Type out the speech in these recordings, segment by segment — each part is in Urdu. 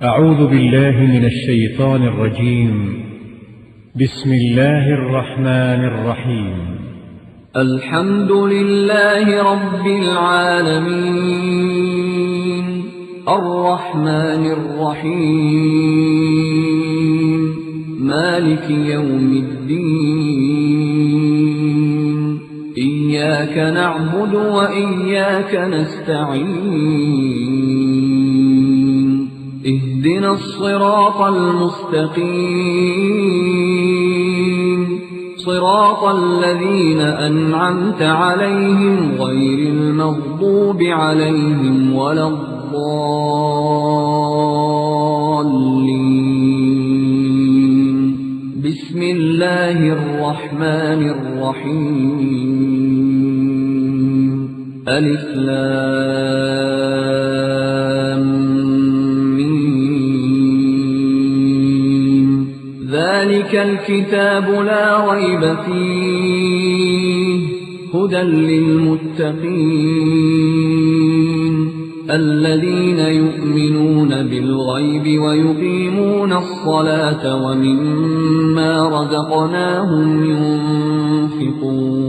أعوذ بالله من الشيطان الرجيم. بسم الله الرحمن الرحيم. الحمد لله رب العالمين الرحمن الرحيم مالك يوم الدين إياك نعبد وإياك نستعين اهدنا الصراط المستقيم صراط الذين أنعمت عليهم غير المغضوب عليهم ولا الضالين. بسم الله الرحمن الرحيم. ألف لام ميم. ذلك الكتاب لا ريب فيه هدى للمتقين الذين يؤمنون بالغيب ويقيمون الصلاة ومما رزقناهم ينفقون.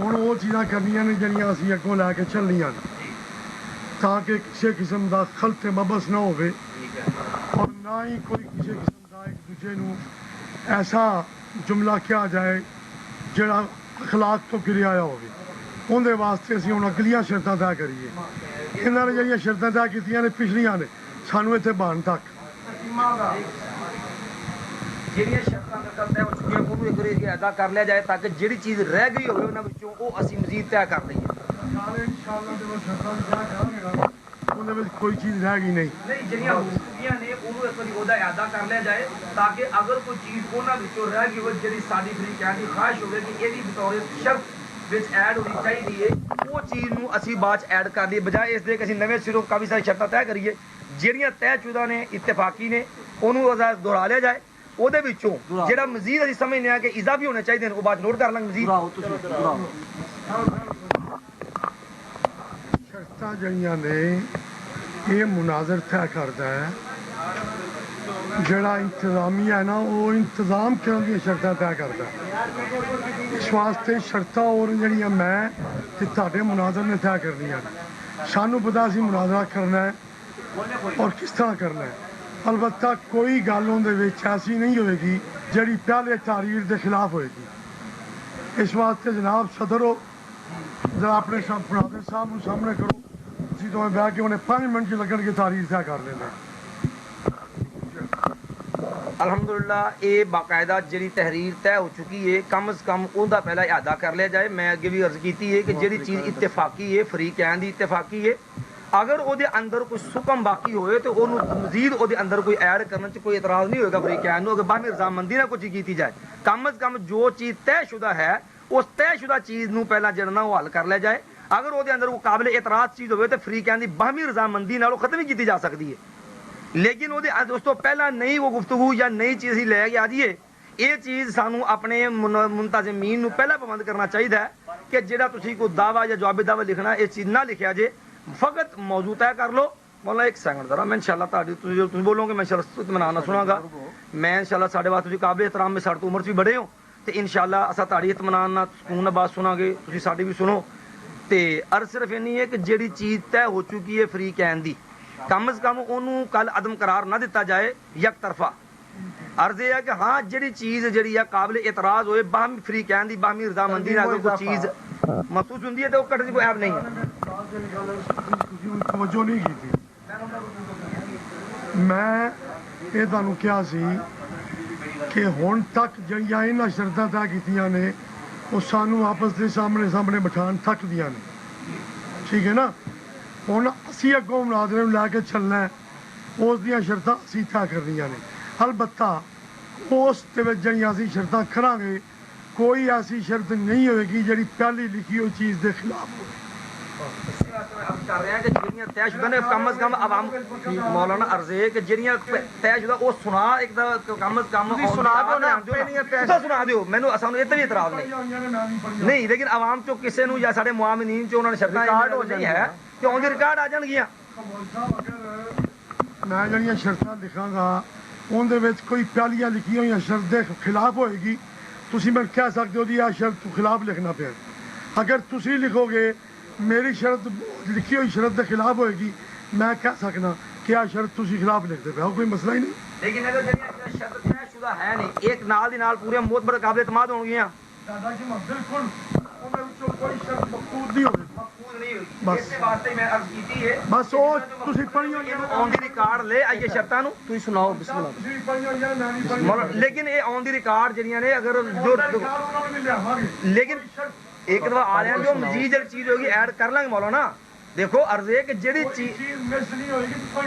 ਹੁਣ ਉਹ ਚੀਜ਼ਾਂ ਕਰਨੀਆਂ ਨੇ ਜਿਹੜੀਆਂ ਅਸੀਂ ਅੱਗੋਂ ਲੈ ਕੇ ਚੱਲਣੀਆਂ ਨੇ, ਤਾਂ ਕਿ ਕਿਸੇ ਕਿਸਮ ਦਾ ਖਲਤ ਮਬਸ ਨਾ ਹੋਵੇ। اور نہ ہی کوئی کسی قسم کا ایک دوسرے نو ایسا جملہ کیا جائے جڑا اخلاق تو گریا ہوگی. اندر واسطے اسی ہوں اگلیاں شرطاں طے کریے. انہوں نے جہاں شرطاں طے کیتیاں نے پچھلیاں نے سانو اتنے بان تک جہاں شرطاں طے ہو چکی ہیں انہوں ایک بار ادا کر لیا جائے تاکہ جہی چیز رہ گئی ہوئے انہوں وچوں وہ اسی مزید طے کر لئیے. کوئی چیز رہ گئی نہیں جہاں ہو چکیاں نے انہوں ایک بار وہ ادا کر لیا جائے تاکہ اگر کوئی چیز انہوں رہ گئی ہوئے جی ساری فریقین کی خواہش ہوگی کہ یہ بطور شرط ایڈ ہونی چاہیے وہ چیز نو اسی بعد ایڈ کر لیے بجائے اس دے کہ نویں سروں کافی ساری شرطاں طے کریے جہاں طے شدہ نے اتفاقی نے انہوں دوہرا لیا جائے وہ جہاں مزید اسی سمجھنے ہیں کہ اضافی ہونے چاہیے وہ بعد نوٹ کر لیں مزید. شرطاں جہاں نے یہ مناظر طے کرتا ہے جڑا انتظامیہ ہے نا وہ انتظام کرنے کی شرطاں طے کرتا ہے. اس واسطے شرطاں اور جڑیاں میں تے تہاڈے مناظر نے طے کرنی ہیں. سانو پتہ اسی مناظرہ کرنا ہے اور کس طرح کرنا ہے. البتہ کوئی گل اندر وچ ایسی نہیں ہوئے گی جڑی پہلے تحریر دے خلاف ہوئے گی. اس واسطے جناب صدر ہو ذرا اپنے مناظر صاحب سامنے کرو اسی تو بہ کے انہیں 5 منٹ لگن کے تحریر طے کر لینا. الحمدللہ یہ باقاعدہ جی تحریر طے ہو چکی ہے کم از کم ان کا پہلا اعادہ کر لیا جائے. میں اگے بھی عرض کی ہے کہ جی چیز اتفاقی ہے فریقین دی اتفاقی ہے اگر وہ اندر کوئی سکم باقی ہوئے تو وہ مزید وہ اندر کوئی ایڈ کرنے کوئی اعتراض نہیں ہوئے گا فریقین اگر باہمی رضامندی نہ کچھ کی جائے. کم از کم جو چیز طے شدہ ہے اس طے شدہ چیز نو پہلا جڑنا وہ حل کر لیا جائے. اگر وہ اندر وہ قابل اعتراض چیز ہوئے تو فریقین دی باہمی رضامندی نال ختم ہی کی جا سکتی ہے. لیکن وہ دوستو پہلا نئی وہ گفتگو یا نئی چیز ہی لے کے آ جائیے یہ چیز سانو اپنے منتظمین نو پہلا پابند کرنا چاہیے کہ جہاں تسی کوئی دعویٰ یا جوابی دعویٰ لکھنا یہ چیز نہ لکھیا جے فقط موضوع طے کر لو. مولا ایک سیکنڈ ذرا میں انشاءاللہ تسی بولو گے میں انشاءاللہ اطمینان نہ سنا گا. میں انشاءاللہ ساڈے واسطے قابل احترام میں ساڈے تو عمر سے بھی بڑے ہو تو انشاءاللہ اسا تہاڈی اطمینان نہ سکون نہ بات سنا گے تسی ساڈی بھی سنو. تے عرض صرف یہ ہے کہ جیڑی چیز طے ہو چکی ہے فریقین دی کم از کم انہوں کل عدم قرار نہ دیتا جائے یک طرفہ. عرض یہ ہے کہ ہاں جیڑی چیز جیڑی ہے قابل اعتراض ہوئے باہمی فریقین دی باہمی رضامندی نال کوئی چیز محسوس ہوندی ہے تو کٹنے کی کوئی عیب نہیں ہے. توجہ نہیں کی تھی میں یہ تمہیں کیا سی کہ ہن تک جڑیاں انہاں شرطاں طے کیتیاں نے وہ سانو آپس کے سامنے بٹھان تک دیا نے. ٹھیک ہے نا. ہوں اسی اگوں مناظرے لے کے چلنا ہے اس دیا شرطاں اسی طے کرنیاں نے. البتہ اس جڑیاں اسی شرطاں کراں گے کوئی ایسی شرط نہیں ہوئے گی جڑی پہلی لکھی ہوئی چیز دے خلاف ہو. کر رہے ہیں کہ جہاں طے شدہ نے کم از کم عوام مولانا عرض ہے کہ جہاں طے شدہ وہ سنا ایک کم از کم سنا دیو مینوں سانو یہ بھی اعتراض نہیں لیکن عوام چو کسی نو یا سارے معاملین چو انہوں نے شرطاں ریکارڈ ہو نہیں ہے کہ ان ریکارڈ آ جان گیا. میں جڑیاں شرطاں لکھاں گا اندر کوئی پہلیاں لکھی ہوئی شرط کے خلاف ہوئے گی تسی میں کہہ سکتے ہو جی آ شرط خلاف لکھنا پیا. اگر تسی لکھو گے میری شرط لکھی ہوئی شرط کے خلاف ہوئے گی میں کہہ سکنا کہ آ شرط تسی خلاف لکھتے پہ کوئی مسئلہ ہی نہیں. لیکن اگر شرط طے شدہ ہے نہیں ایک نال دی نال پورے معتبر قابل اعتماد ہو گیا بالکل کوئی شرط مقصود نہیں ہوگی بس بس وہ تسی پڑھی آن دی ریکارڈ لے آئیے شرطاں نو تسی سناؤ بسم اللہ. لیکن یہ آن دی ریکارڈ جڑیاں نے اگر جو لیکن ایک دفعہ آ رہے ہیں جو مزید چیز ہوگی ایڈ کر لیں گے مولانا. دیکھو عرض ہے کہ جڑی چیز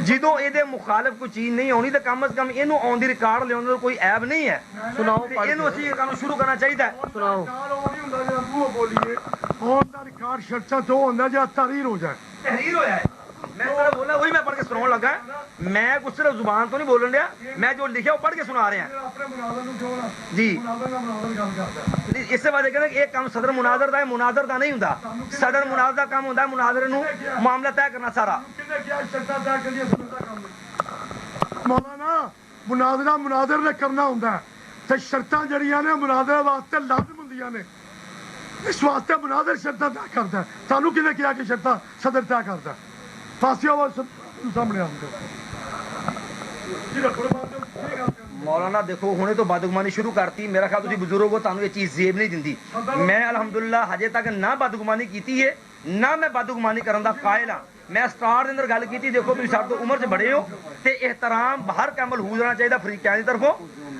جدوں یہ مخالف کوئی چیز نہیں ہونی تو کم از کم یہ آن دی ریکارڈ لے کوئی عیب نہیں ہے. سناؤ یہ کام شروع کرنا چاہیے. سناؤ ریکارڈ شرطاں تو ہوتا جا تحریر ہو جائے. تحریر ہوا ہے میں صرف بولا وہی میں پڑھ کے سناؤ لگا. میں کچھ صرف زبان تو نہیں بولن دیا میں جو لکھا وہ پڑھ کے سنا رہے ہیں جی. اس سے بات یہ ایک کام صدر مناظر دا ہے مناظر دا نہیں ہوں. صدر مناظر دا کام ہوتا ہے مناظر نو معاملہ طے کرنا سارا. مولانا مناظر نے کرنا ہوں تو شرطاں جڑیاں نے مناظر واسطے لازم ہوندیاں نے. اس واسطے مناظر شرطاں طے کرتا ہے. سانو کنے کیا کہ شرطاں صدر طے کرتا ہے. فاسیہ سامنے آ مولانا دیکھو ہنے تو بدگمانی شروع کرتی، میرا خیال تسی بزرگ ہو، تانوں یہ چیز زیب نہیں دیندی. میں الحمدللہ ہجے تک نہ بدگمانی کیتی ہے نہ میں بدگمانی کرن دا قائل ہاں. میں سٹار دے اندر گل کیتی، دیکھو تسی سب تو عمر چ بڑے ہو تے احترام ہر کم ملحوظ ہونا چاہیے فریقین کی طرفوں.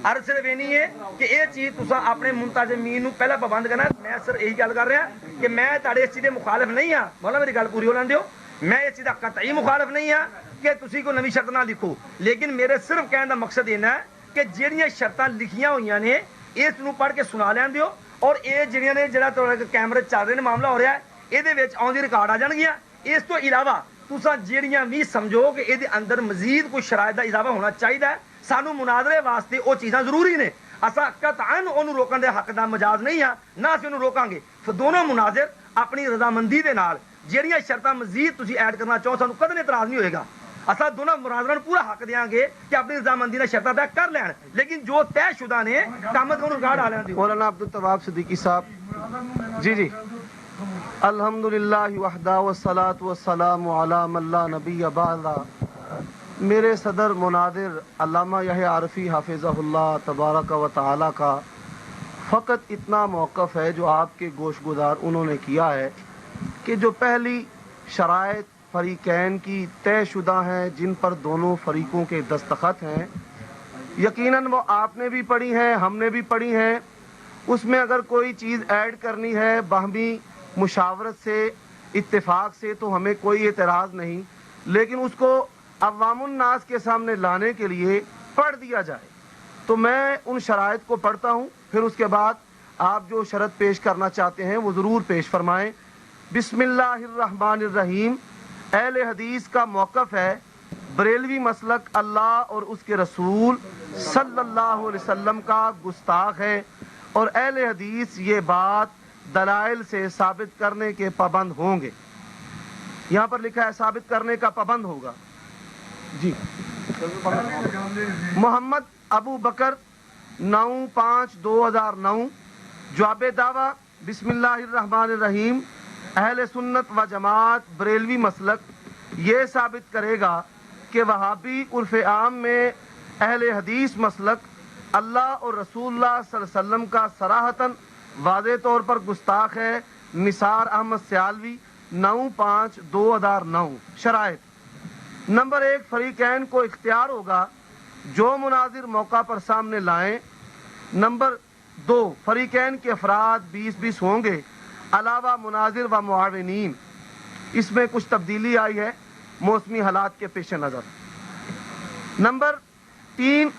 عرض صرف یہ نہیں ہے کہ یہ چیز تساں اپنے منتظمین نو پہلا پابند کرنا. میں صرف یہی گل کر رہا کہ میں تہاڈے اس چیز دے مخالف نہیں ہاں. مولانا میری گل پوری ہو لین دیو. میں اس چیز دا قطعی مخالف نہیں ہاں کہ تسی کوئی نویں شرط نہ لکھو، لیکن میرے صرف کہنے دا مقصد یہ ہے کہ جہڑیاں شرطاں لکھیاں ہوئی نے اس نو پڑھ کے سنا لین دیو. اور یہ جہاں نے جہاں تھوڑا کیمرے چل رہے ہیں معاملہ ہو رہا ہے یہ آن دی ریکارڈ آ جان گیا. اس تو علاوہ تساں جہڑیاں بھی سمجھو کہ یہ اندر مزید کوئی شرائط کا اضافہ ہونا چاہیے، سانو مناظرے واسطے وہ چیزاں ضروری نے. اساں قطعاً انہوں روکن دے حق دا مجاز نہیں ہاں، نہ اسی انہوں روکاں گے. دونوں مناظر اپنی رضامندی دے نال جہڑیاں شرطاں مزید تسی ایڈ کرنا چاہو سانو کدے اعتراض نہیں ہوئے گا. اساں دونوں مناظراں پورا حق دیاں گے کہ اپنی رضامندی نال شرطاں طے کر لین، لیکن جو طے شدہ نے کامت کو ریکارڈ آ لین دیو. مولانا عبدالتواب صدیقی صاحب. جی الحمدللہ وحدہ والصلاۃ والسلام علی من لا نبی بعدہ. میرے صدر مناظر علامہ یحییٰ عرفی حافظہ اللہ تبارک و تعالی کا فقط اتنا موقف ہے جو آپ کے گوش گزار انہوں نے کیا ہے کہ جو پہلی شرائط فریقین کی طے شدہ ہیں جن پر دونوں فریقوں کے دستخط ہیں، یقیناً وہ آپ نے بھی پڑھی ہیں، ہم نے بھی پڑھی ہیں. اس میں اگر کوئی چیز ایڈ کرنی ہے باہمی مشاورت سے اتفاق سے تو ہمیں کوئی اعتراض نہیں، لیکن اس کو عوام الناس کے سامنے لانے کے لیے پڑھ دیا جائے. تو میں ان شرائط کو پڑھتا ہوں، پھر اس کے بعد آپ جو شرط پیش کرنا چاہتے ہیں وہ ضرور پیش فرمائیں. بسم اللہ الرحمن الرحیم. اہل حدیث کا موقف ہے بریلوی مسلک اللہ اور اس کے رسول صلی اللہ علیہ وسلم کا گستاخ ہے، اور اہل حدیث یہ بات دلائل سے ثابت کرنے کے پابند ہوں گے. یہاں پر لکھا ہے ثابت کرنے کا پابند ہوگا. جی محمد ابو بکر 9/5/2009. جواب دعویٰ. بسم اللہ الرحمن الرحیم. اہل سنت و جماعت بریلوی مسلک یہ ثابت کرے گا کہ وہابی عرف عام میں اہل حدیث مسلک اللہ اور رسول اللہ صلی اللہ علیہ وسلم کا صراحتاً واضح طور پر گستاخ ہے. نثار احمد سیالوی 9/5/2009. شرائط. نمبر 1، فریقین کو اختیار ہوگا جو مناظر موقع پر سامنے لائیں. نمبر 2، فریقین کے افراد 20-20 ہوں گے علاوہ مناظر و معاونین. اس میں کچھ تبدیلی آئی ہے موسمی حالات کے پیش نظر. نمبر 3،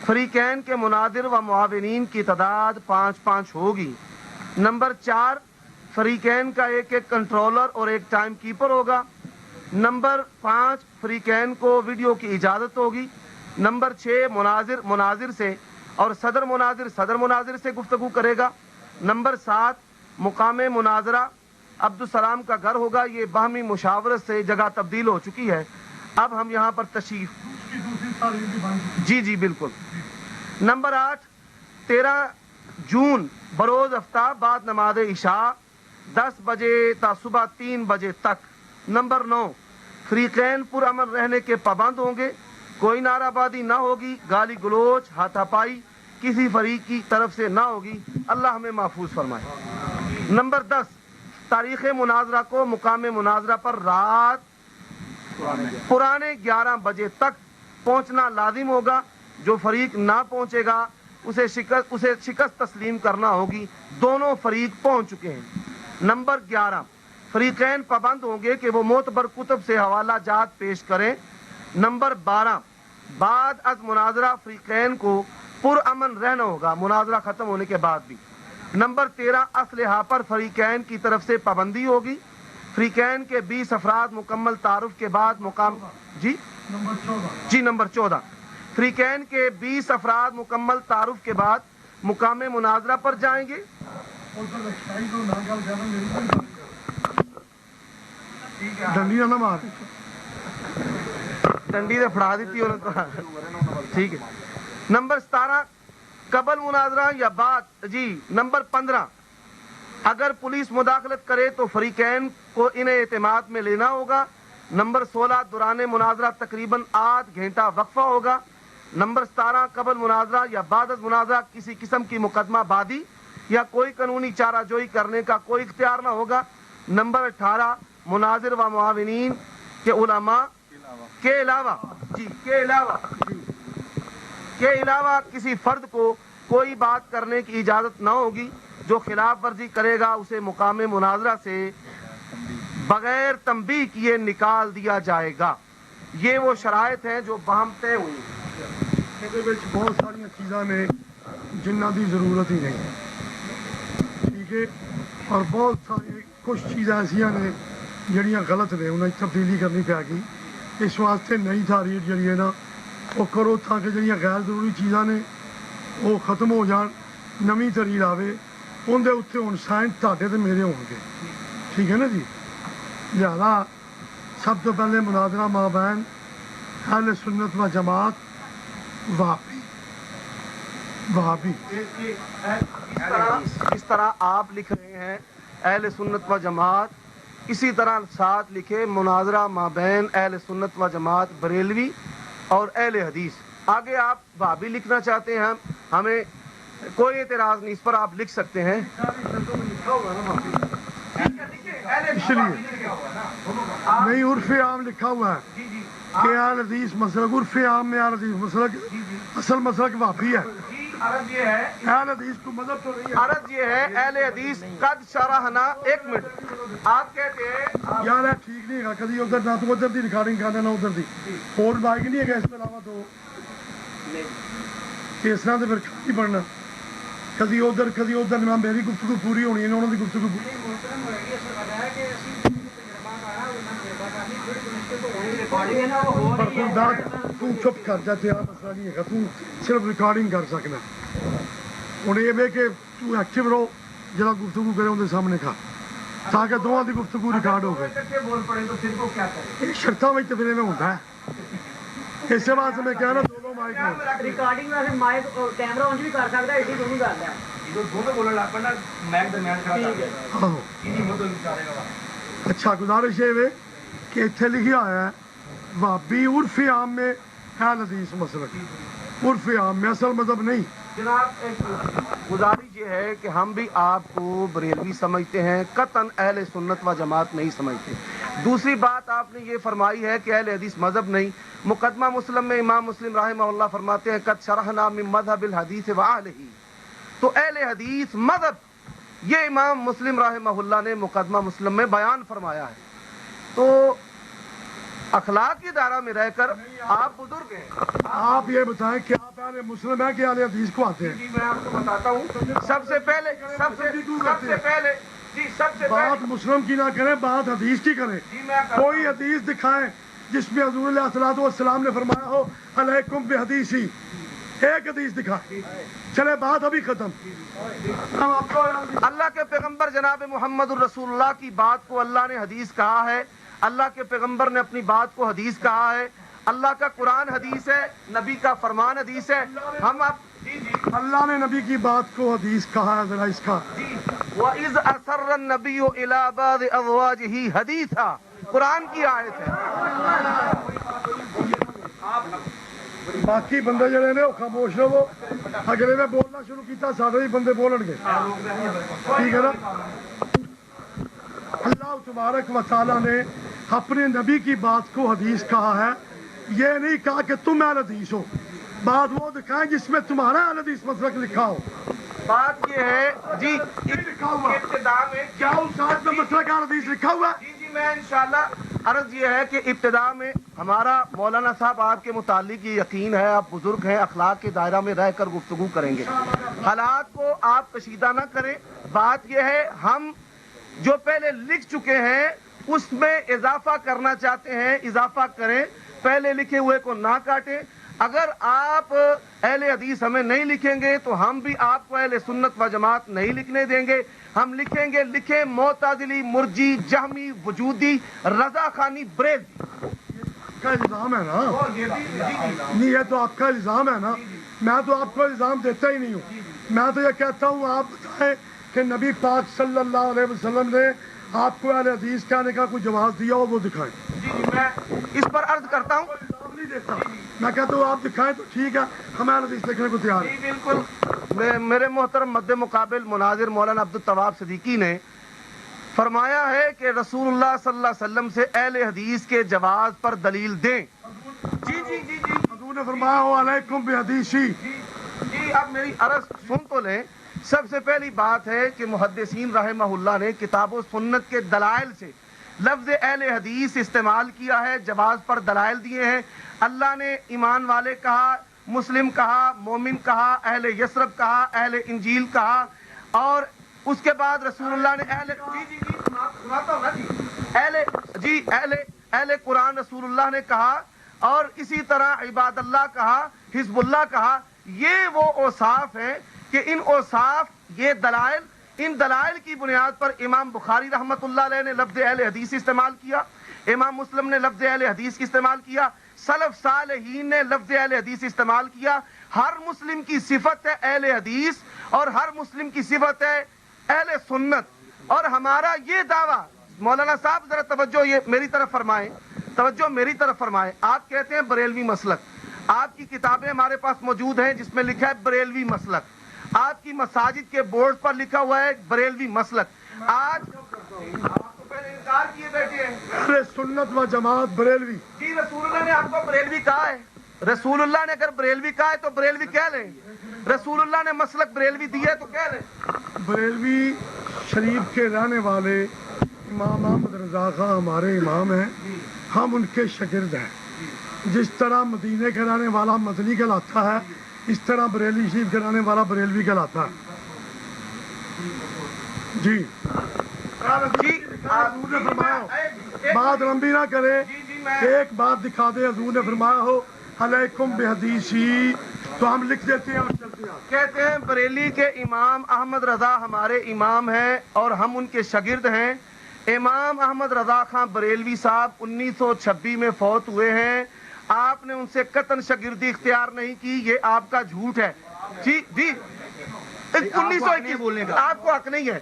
فریقین کے مناظر و معاونین کی تعداد 5-5 ہوگی. نمبر 4، فریقین کا ایک کنٹرولر اور ایک ٹائم کیپر ہوگا. نمبر 5، فریقین کو ویڈیو کی اجازت ہوگی. نمبر 6، مناظر سے اور صدر مناظر سے گفتگو کرے گا. نمبر 7، مقام مناظرہ عبدالسلام کا گھر ہوگا. یہ باہمی مشاورت سے جگہ تبدیل ہو چکی ہے. اب ہم یہاں پر تشریف جی بالکل. نمبر 8، 13 جون بروز آفتاب بعد نماز عشاء 10 بجے تا صبح 3 بجے تک. نمبر 9، فریقین پرامن رہنے کے پابند ہوں گے. کوئی نعرہ بازی نہ ہوگی، گالی گلوچ ہاتھا پائی کسی فریق کی طرف سے نہ ہوگی. اللہ ہمیں محفوظ فرمائے. نمبر 10، تاریخ مناظرہ کو مقام مناظرہ پر رات پرانے 11 بجے تک پہنچنا لازم ہوگا. جو فریق نہ پہنچے گا اسے شکست تسلیم کرنا ہوگی. دونوں فریق پہنچ چکے ہیں. نمبر 11، فریقین پابند ہوں گے کہ وہ معتبر کتب سے حوالہ جات پیش کریں. نمبر 12، بعد از مناظرہ فریقین کو پرامن رہنا ہوگا مناظرہ ختم ہونے کے بعد بھی. نمبر 13، اسلحہ پر فریقین کی طرف سے پابندی ہوگی. فریقین کے 20 افراد مکمل تعارف کے بعد مقام نمبر 14، فریقین کے 20 افراد مکمل تعارف کے بعد مقام مناظرہ پر جائیں گے. ڈنڈی سے پھڑا دیتی ٹھیک ہے. نمبر 17، قبل مناظرہ یا بعد. جی نمبر 15، اگر پولیس مداخلت کرے تو فریقین کو انہیں اعتماد میں لینا ہوگا. نمبر 16، دوران مناظرہ تقریباً 8 گھنٹہ وقفہ ہوگا. نمبر 17 قبل مناظرہ یا بعد از مناظرہ کسی قسم کی مقدمہ بازی یا کوئی قانونی چارہ جوئی کرنے کا کوئی اختیار نہ ہوگا۔ نمبر 18 مناظر و معاونین کے علماء کے علاوہ کسی فرد کو کوئی بات کرنے کی اجازت نہ ہوگی۔ جو خلاف ورزی کرے گا اسے مقام مناظرہ سے بغیر تنبیہ کیے نکال دیا جائے گا۔ یہ وہ شرائط ہیں جو باہم طے ہوئی۔ بہت ساری چیزاں نے جنہ کی ضرورت ہی نہیں، ٹھیک ہے، اور بہت ساری کچھ چیزیں ایسا نے جہاں غلط نے، انہیں تبدیلی کرنی پے گی۔ اس واسطے نئی تحریر جی ہے نا وہ کرو تاکہ جہاں غیر ضروری چیزاں نے وہ ختم ہو جان، نویں تحریر آئے، اندر اتنے ہوں سائن تاڈے تے میرے ہون گے، ٹھیک ہے نا جی۔ لہذا سب تو پہلے مناظرہ مابین اہل سنت و جماعت وہابی اس طرح آپ لکھ رہے ہیں اہل سنت و جماعت، اسی طرح ساتھ لکھے مناظرہ مابین اہل سنت و جماعت بریلوی اور اہل حدیث۔ آگے آپ وہابی لکھنا چاہتے ہیں، ہمیں کوئی اعتراض نہیں، اس پر آپ لکھ سکتے ہیں۔ اس لیے نہیں عرف عام لکھا ہوا ہے کہ اہل حدیث مسلک، عرف عام میں اہل حدیث مسلک، اصل مسلک وہابی ہے۔ عرض یہ ہے اہل حدیث کو مذہب تو نہیں ہے۔ عرض یہ ہے اہل حدیث قد شرحنا، ایک منٹ، آپ کہتے ہیں یار یہ ٹھیک نہیں ہے، کدی ادھر نہ تو ادھر دی ریکارڈنگ کرنا نہ ادھر دی، اور بائک نہیں ہے اس کے علاوہ تو اس طرح تو پھر کھانا ہی پڑنا، کدی ادھر نہ میری گفتگو پوری ہونی ہے نہ انہوں کی گفتگو پوری۔ تو چپ کر جاتے یار، مسئلہ نہیں ہے، تو صرف ریکارڈنگ کر سکنا۔ ہوں یہ ہے کہ تو ایکٹیو رہو، جہاں گفتگو کرے اندر سامنے کھا، تاکہ دونوں کی گفتگو ریکارڈ ہو گئے۔ شرطوں میں تو پھر میں ہوتا ہے، اس واسطے میں کہہ رہا دونوں مائک میں ریکارڈنگ میں مائک کیمرہ اونج بھی کر سکتا ہے، ایڈی دونوں کرتا ہے۔ اچھا گزارش ہے کہ اتنے لکھا ہوا ہے وہابی عرف عام میں اہل حدیث مسلک، عرف عام میں، اصل مذہب نہیں۔ جناب ایک گزارش یہ ہے کہ ہم بھی آپ کو بریلوی سمجھتے ہیں، قطعاً اہل سنت و جماعت نہیں سمجھتے۔ دوسری بات آپ نے یہ فرمائی ہے کہ اہل حدیث مذہب نہیں۔ مقدمہ مسلم میں امام مسلم رحمہ اللہ فرماتے ہیں قد شرحنا من مذہب الحدیث وآلہ، تو اہل حدیث مذہب یہ امام مسلم رحمہ اللہ نے مقدمہ مسلم میں بیان فرمایا ہے۔ تو اخلاق کی دائرہ میں رہ کر آپ بزرگ ہیں، آپ یہ بتائیں کہ آپ اہل مسلم ہیں کہ اہل حدیث کو آتے ہیں؟ جی میں آپ کو بتاتا ہوں، سب سے پہلے بات مسلم کی نہ کریں، بات حدیث کی کریں۔ کوئی حدیث دکھائیں جس میں حضور علیہ الصلوۃ والسلام نے فرمایا ہو علیکم بحدیثی، ایک حدیث دکھائیں، چلے بات ابھی ختم۔ اللہ کے پیغمبر جناب محمد الرسول اللہ کی بات کو اللہ نے حدیث کہا ہے، اللہ کے پیغمبر نے اپنی بات کو حدیث کہا ہے، اللہ کا قرآن حدیث ہے، نبی کا فرمان حدیث ہے۔ ہم اب اللہ نے نبی کی بات کو حدیث کہا ہے، ذرا اس کا وَإِذْ أَسَرَّ النَّبِيُّ إِلَىٰ بَعْضِ أَزْوَاجِهِ حَدِيثًا، قرآن کی آیت ہے۔ باقی بندے جڑے نے وہ خاموش رہو، اگلے نے بولنا شروع کیتا سارے ہی بندے بولن گے، ٹھیک ہے نا۔ اللہ تبارک و تعالیٰ نے اپنے نبی کی بات کو حدیث کہا ہے، یہ نہیں کہا کہ تم اہل حدیث ہو، بات وہ دکھائیں جس میں تمہارا اہل حدیث مسلک لکھا ہو۔ بات یہ ہے جی لکھا ہوا ابتدا میں کیا اس آیت میں مسلک اہل حدیث لکھا ہوا ہے؟ جی میں انشاءاللہ عرض یہ ہے کہ ابتدا میں ہمارا مولانا صاحب آپ کے متعلق یہ یقین ہے، آپ بزرگ ہیں، اخلاق کے دائرہ میں رہ کر گفتگو کریں گے، حالات کو آپ کشیدہ نہ کریں۔ بات یہ ہے ہم جو پہلے لکھ چکے ہیں اس میں اضافہ کرنا چاہتے ہیں، اضافہ کریں، پہلے لکھے ہوئے کو نہ کاٹیں۔ اگر آپ اہل حدیث ہمیں نہیں لکھیں گے تو ہم بھی آپ کو اہل سنت و جماعت نہیں لکھنے دیں گے۔ ہم لکھیں گے، لکھیں معتزلی، مرجی، جہمی، وجودی، رضا خانی، بریلوی۔ کا الزام ہے نا، نہیں یہ تو آپ کا الزام ہے نا، میں تو آپ کو الزام دیتا ہی نہیں ہوں، میں تو یہ کہتا ہوں آپ بتائیں کہ نبی پاک صلی اللہ علیہ وسلم نے آپ کو اہل حدیث کہنے کا کوئی جواز دیا ہو وہ دکھائیں۔ جی میں اس پر عرض کرتا ہوں، الزام نہیں دیتا، میں کہتا ہوں آپ دکھائیں تو ٹھیک ہے، ہم اہل حدیث لکھنے کو تیار ہیں۔ جی بالکل، میرے محترم مد مقابل مناظر مولانا عبدالطواب صدیقی نے فرمایا ہے کہ رسول اللہ صلی اللہ علیہ وسلم سے اہل حدیث کے جواز پر دلیل دیں۔ جی جی جی جی حضور نے فرمایا ہو علیکم بحدیثی۔ جی اب میری عرض سن تو لیں۔ سب سے پہلی بات ہے کہ محدثین رحمہ اللہ نے کتاب و سنت کے دلائل سے لفظ اہل حدیث استعمال کیا ہے، جواز پر دلائل دیے ہیں۔ اللہ نے ایمان والے کہا، مسلم کہا، مومن کہا، اہل یثرب کہا، اہل انجیل کہا، اور اس کے بعد رسول اللہ نے اہل قرآن رسول اللہ نے کہا، اور اسی طرح عباد اللہ کہا، حزب اللہ کہا۔ یہ وہ اوصاف ہیں کہ ان اوصاف، یہ دلائل، ان دلائل کی بنیاد پر امام بخاری رحمۃ اللہ علیہ نے لفظ اہل حدیث استعمال کیا، امام مسلم نے لفظ اہل حدیث استعمال کیا، سلف صالحین نے لفظ اہل حدیث استعمال کیا۔ ہر مسلم کی صفت ہے اہل حدیث، اور ہر مسلم کی صفت ہے اہل سنت۔ اور ہمارا یہ دعویٰ، مولانا صاحب ذرا توجہ یہ میری طرف فرمائیں، توجہ میری طرف فرمائیں۔ آپ کہتے ہیں بریلوی مسلک، آپ کی کتابیں ہمارے پاس موجود ہیں جس میں لکھا ہے بریلوی مسلک، آپ کی مساجد کے بورڈ پر لکھا ہوا ہے بریلوی مسلک۔ آج آپ تو پہلے انکار کیے بیٹھے ہیں۔ اہل سنت و جماعت بریلوی۔ جی رسول اللہ نے آپ کو بریلوی کہا ہے، رسول اللہ نے اگر بریلوی کہا ہے تو بریلوی کہہ لیں، رسول اللہ نے مسلک بریلوی دی ہے تو کہہ لیں۔ بریلوی شریف کے رہنے والے امام احمد رضا خان ہمارے امام ہیں، ہم ان کے شاگرد ہیں۔ جس طرح مدینے کے رہنے والا مدنی کہلاتا ہے، اس طرح بریلی شریف کے رہنے والا بریلوی کہلاتا ہے۔ جی جی حضور نے فرمایا ہو، بات لمبی نہ کرے، ایک بات دکھا دے۔ حضور نے فرمایا ہو علیکم بحدیثی، تو ہم لکھ دیتے ہیں اور چلتے ہیں۔ کہتے ہیں بریلی کے امام احمد رضا ہمارے امام ہیں اور ہم ان کے شاگرد ہیں۔ امام احمد رضا خان بریلوی صاحب 1926 میں فوت ہوئے ہیں۔ آپ نے ان سے قطعاً شاگردی اختیار نہیں کی، یہ آپ کا جھوٹ ہے۔ جی جی 1921 بولنے کا آپ کو حق نہیں ہے۔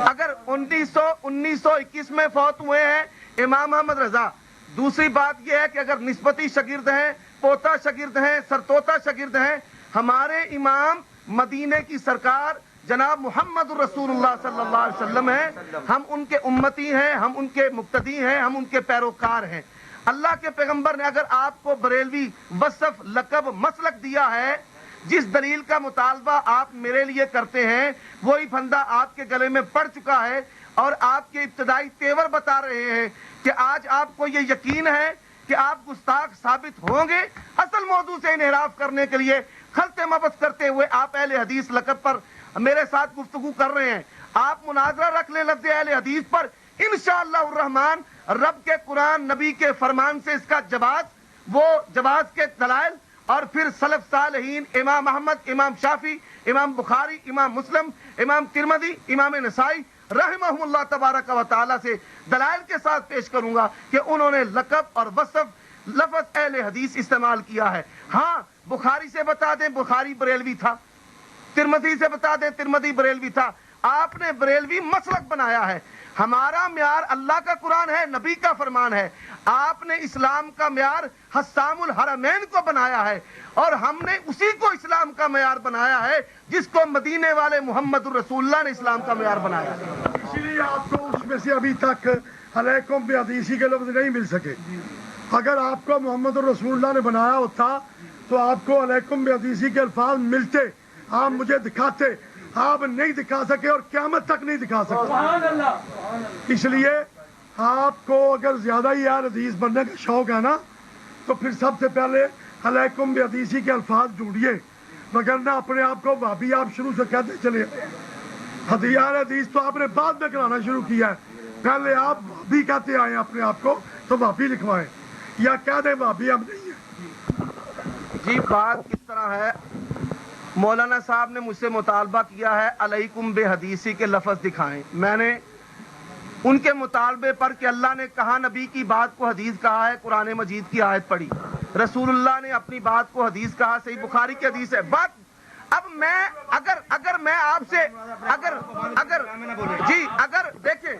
اگر 1921 میں فوت ہوئے ہیں امام احمد رضا۔ دوسری بات یہ ہے کہ اگر نسبتی شاگرد ہیں، پوتا شاگرد ہیں، سرتوتا شاگرد ہیں، ہمارے امام مدینے کی سرکار جناب محمد رسول اللہ صلی اللہ علیہ وسلم ہیں، ہم ان کے امتی ہیں، ہم ان کے مقتدی ہیں، ہم ان کے پیروکار ہیں۔ اللہ کے پیغمبر نے اگر آپ کو بریلوی وصف، لقب، مسلک دیا ہے، جس دلیل کا مطالبہ آپ میرے لیے کرتے ہیں وہی پھندا آپ کے گلے میں پڑ چکا ہے، اور آپ کے ابتدائی تیور بتا رہے ہیں کہ آج آپ کو یہ یقین ہے کہ آپ گستاخ ثابت ہوں گے۔ اصل موضوع سے انحراف کرنے کے لیے خلط مبث کرتے ہوئے آپ اہل حدیث لقب پر میرے ساتھ گفتگو کر رہے ہیں۔ آپ مناظرہ رکھ لیں لفظ اہل حدیث پر، انشاءاللہ الرحمن رب کے قرآن، نبی کے فرمان سے اس کا جواز، وہ جواز کے دلائل، اور پھر سلف صالحین امام احمد، امام شافعی، امام بخاری، امام مسلم، امام ترمذی، امام نسائی رحمہم اللہ تبارک و تعالی سے دلائل کے ساتھ پیش کروں گا کہ انہوں نے لقب اور وصف لفظ اہل حدیث استعمال کیا ہے۔ ہاں بخاری سے بتا دیں بخاری بریلوی تھا، ترمذی سے بتا دیں ترمذی بریلوی تھا۔ آپ نے بریلوی مسلک بنایا ہے۔ ہمارا معیار اللہ کا قرآن ہے، نبی کا فرمان ہے۔ آپ نے اسلام کا معیار حسام الحرمین کو بنایا ہے، اور ہم نے اسی کو اسلام کا معیار بنایا ہے جس کو مدینے والے محمد الرسول اللہ نے اسلام کا معیار بنایا ہے۔ اسی لیے آپ کو اس میں سے ابھی تک علیکم بحدیثی کے لفظ نہیں مل سکے۔ اگر آپ کو محمد الرسول اللہ نے بنایا ہوتا تو آپ کو علیکم بحدیثی کے الفاظ ملتے، آپ مجھے دکھاتے، آپ نہیں دکھا سکے اور قیامت تک نہیں دکھا سکتے۔ اس لیے آپ کو اگر زیادہ ہی یار حدیث بننے کا شوق ہے نا، تو پھر سب سے پہلے علیکم بحدیثی کے الفاظ ڈھونڈیے، وگرنہ اپنے آپ کو بھابی آپ شروع سے کہتے چلے۔ حدیث تو آپ نے بعد میں کرانا شروع کیا ہے، پہلے آپ بھابی کہتے آئے اپنے آپ کو، تو بھابی لکھوائیں یا کہہ دیں بھابی اب نہیں ہے۔ جی بات کس طرح ہے، مولانا صاحب نے مجھ سے مطالبہ کیا ہے علیکم بے حدیثی کے لفظ دکھائیں۔ میں نے ان کے مطالبے پر کہ اللہ نے کہا نبی کی بات کو حدیث کہا ہے، قرآن مجید کی آیت پڑھی، رسول اللہ نے اپنی بات کو حدیث کہا، صحیح بخاری کی حدیث ہے۔ بات اب میں اگر میں آپ سے اگر دیکھیں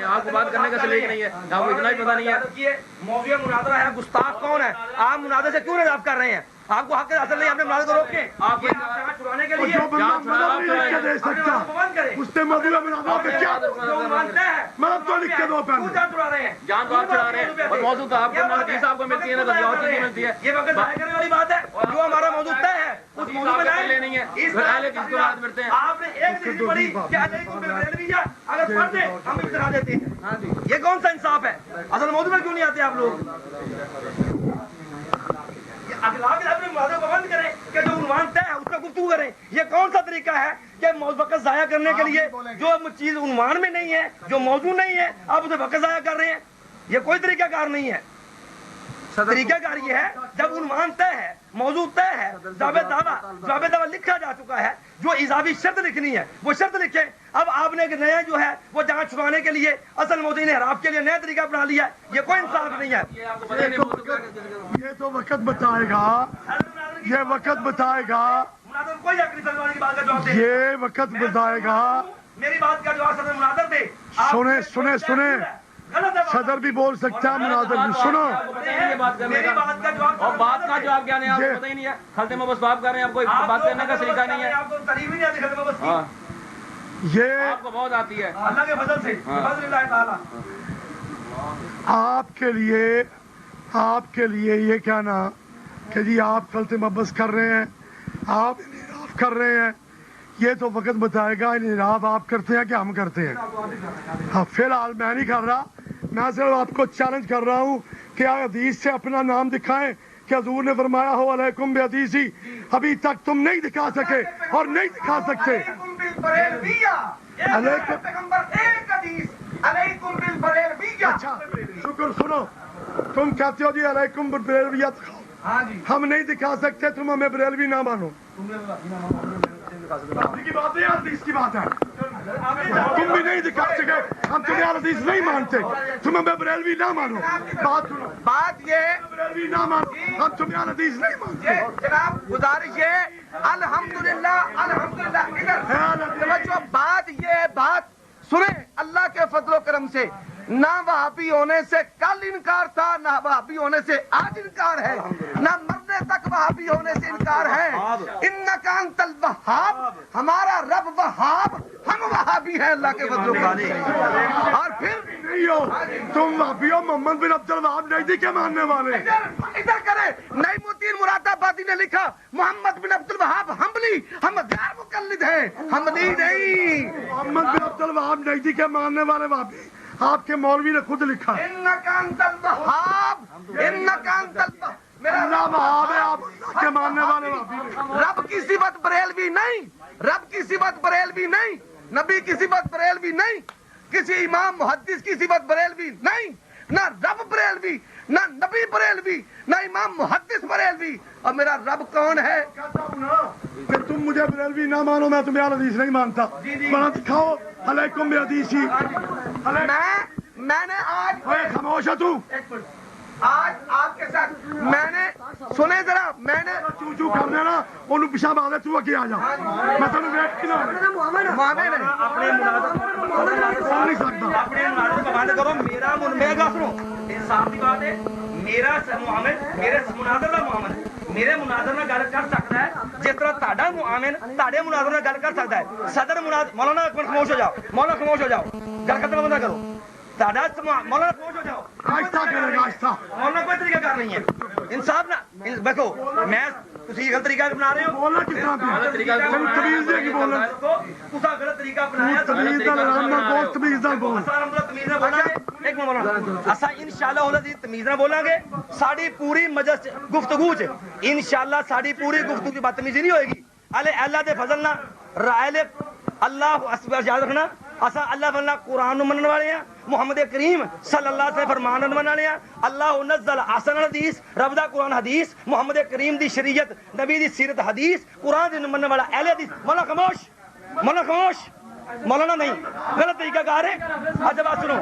آپ کو بات کرنے کا سلیقہ نہیں ہے, آپ کو اتنا ہی پتہ نہیں ہے. موضوع مناظرہ ہے, گستاخ کون ہے؟ آپ مناظر سے کیوں نجات کر رہے ہیں؟ آپ کو حق حاصل نہیں, آپ نے مناظر کو روکیں. آپ کو چھڑانے کے لیے جو بندہ مطلب نہیں لکھ کے دے سکتا اس نے موضوع مناظرہ پہ کیا مطلب تو لکھ کے دو پہلے. چھڑا رہے ہیں, جان تو آپ چڑھا رہے ہیں, اور موضوع تو آپ کو حدیث آپ کو ملتی ہے نا, تو اور چیزیں ملتی ہے. یہ وقت ضائع کرنے والی بات ہے. جو ہمارا موضوع طے ہے اس موضوع میں لائیں. نہیں ہے, پھر اہل حدیث کو بات کرتے ہیں. آپ نے ایک چیز پڑھی کہ علیکم بالبریلوی, اگر پڑھ دیں ہم اقتراح دیتے ہیں. یہ کون سا انصاف ہے؟ اصل موضوع میں کیوں نہیں آتے آپ لوگ؟ اخلاق کے اپنے مناظر کو بند کریں کہ جو عنوان طے ہے اس کا گفتگو کریں. یہ کون سا طریقہ ہے کہ وقت ضائع کرنے کے لیے جو چیز عنوان میں نہیں ہے, جو موضوع نہیں ہے, آپ اسے وقت ضائع کر رہے ہیں؟ یہ کوئی طریقہ کار نہیں ہے. طریقہ کار یہ ہے جب عنوان طے ہے, موضوع طے ہے, جواب دعویٰ لکھا جا چکا ہے, جو اضافی شرط لکھنی ہے وہ شرط لکھیں. اب آپ نے ایک نیا جو ہے وہ جہاں چھپانے کے لیے اصل موضوع انحراف کے لیے نیا طریقہ اپنا لیا. یہ کوئی انصاف نہیں ہے. یہ تو وقت بتائے گا, یہ وقت بتائے گا, کوئی حق نہیں سلمان کی بات کا جواب دے. یہ وقت بتائے گا. میری بات کا جواب صدر مناظر دے. سنیں سنیں سنیں, صدر بھی بول سکتا ہے, مناظر بھی. سنو, میری بات کا جواب, اور بات کا جواب کیا نہیں ہے, آپ کو پتہ ہی نہیں ہے. خلطے میں بس بات کر رہے ہیں, آپ کو بات کرنے کا سلیقہ نہیں ہے. آپ کو تعریف ہی نہیں آتی خلطے میں بس کی. یہ آپ کو بہت آتی ہے اللہ کے فضل سے, فضل اللہ تعالیٰ. آپ کے لیے یہ کہنا کہ جی آپ خلط مبس کر رہے ہیں, آپ انحراف کر رہے ہیں, یہ تو وقت بتائے گا انحراف آپ کرتے ہیں کہ ہم کرتے ہیں. ہاں, فی الحال میں نہیں کر رہا, میں صرف آپ کو چیلنج کر رہا ہوں کہ آپ حدیث سے اپنا نام دکھائیں کہ حضور نے فرمایا ہو علیکم بحدیثی. ابھی تک تم نہیں دکھا سکے اور نہیں دکھا سکتے. اچھا شکر. سنو, تم کہتے ہو جی علیکم بریلویہ دکھاؤ, ہم نہیں دکھا سکتے, تم ہمیں بریلوی نہ مانو. کی بات ہے, حدیث کی بات ہے. تم بھی نہیں دکھا سکے, ہم تمہیں حدیث نہیں مانتے, تم ہمیں بریلوی نہ مانو. بات سنو, بات یہ بریلوی نہ مانو, ہم تمہیں حدیث نہیں مانتے. جناب گزارش ہے, الحمدللہ الحمدللہ. بات یہ بات سنیں, اللہ کے فضل و کرم سے نہ وہابی ہونے سے کل انکار تھا, نہ وہابی ہونے سے آج انکار ہے, نہ مرنے تک وہابی ہونے سے انکار ہے. انک انت الوہاب, ہمارا رب وہاب, ہم وہابی ہیں اللہ کے فضل و کرم سے. اور پھر نہیں ہو تم وہابی ہو, محمد بن عبد الوہاب نہیں کے ماننے والے. ادھر کرے, نعیم الدین مراد آبادی نے لکھا محمد بن عبد الوہاب حنبلی, ہم غیر مقلد ہیں, حنبلی نہیں. محمد بن عبد الوہاب نہیں کے ماننے والے وہابی آپ کے مولوی نے خود لکھا. انک انت الوہاب, انک انت الوہاب. اللہ وہاب ہے, آپ اللہ کے ماننے والے وہابی. رب کی صفت بریلوی نہیں, رب کی صفت بریلوی نہیں, نبی کی صفت بریلوی نہیں, کسی امام محدث کی صفت بریلوی نہیں, نہ رب بریلوی, نہ نبی بریلوی, نہ امام محدث بریلوی. اور میرا رب کون ہے؟ کہتا ہوں نا کہ تم مجھے بریلوی نہ مانو, میں تمہیں حدیث نہیں مانتا. بنا دکھاؤ علیکم بحدیثی. میں نے آج خاموش ہے تو, آج آپ کے ساتھ میں نے سنے ذرا, میں نے چو چو کر دینا انہوں پیشاب آ دے, تو اگے آ جا, میں تمہیں ویٹ کی نہ معاملے نہیں. اپنے مناظر نہیں سکتا. اپنے مناظر کو بند کرو. میرا میرا سنو, انصاف کی بات ہے. میرا معامل میرے مناظر کا معامل میرے مناظر میں گل کر سکتا ہے جس طرح تہاڈا معامل تہاڈے مناظر میں گل کر سکتا ہے. صدر مولانا ایک منٹ خاموش ہو جاؤ, مولانا خاموش ہو جاؤ, گل ختم نہ کرو. مولانا خاموش ہو جاؤ, آہستہ کرے گا, آہستہ. مولانا کوئی طریقہ کار نہیں ہے. انصاف نہ دیکھو, میں تسی غلط طریقہ اپنا رہے ہو. بولنا کس طرح پہ تمیز دے کی بولنا, تسا غلط طریقہ اپنایا. تمیز دار رام نہ بول, تمیز دار بول. تمیز نہ بولنا گے. ایک منٹ مولانا, اسا انشاءاللہ العزیز تمیز نہ بولیں گے. ساری پوری مجلس گفتگو چ انشاءاللہ ساری پوری گفتگو کی بدتمیزی نہیں ہوئے گی. اللہ دے فضل نہ رائے اللہ اکبر یاد رکھنا. اسا اللہ فضل قرآن منن والے ہیں, محمد کریم صلی اللہ علیہ وسلم فرمان منن والے ہیں. اللہ نزل احسن الحدیث, رب دا قرآن حدیث, محمد کریم دی شریعت, نبی دی سیرت حدیث, قرآن دی منن والا اہل حدیث. مولانا خاموش, مولانا خاموش, مولانا نہیں غلط طریقہ کار ہے. اچھا بات سنو,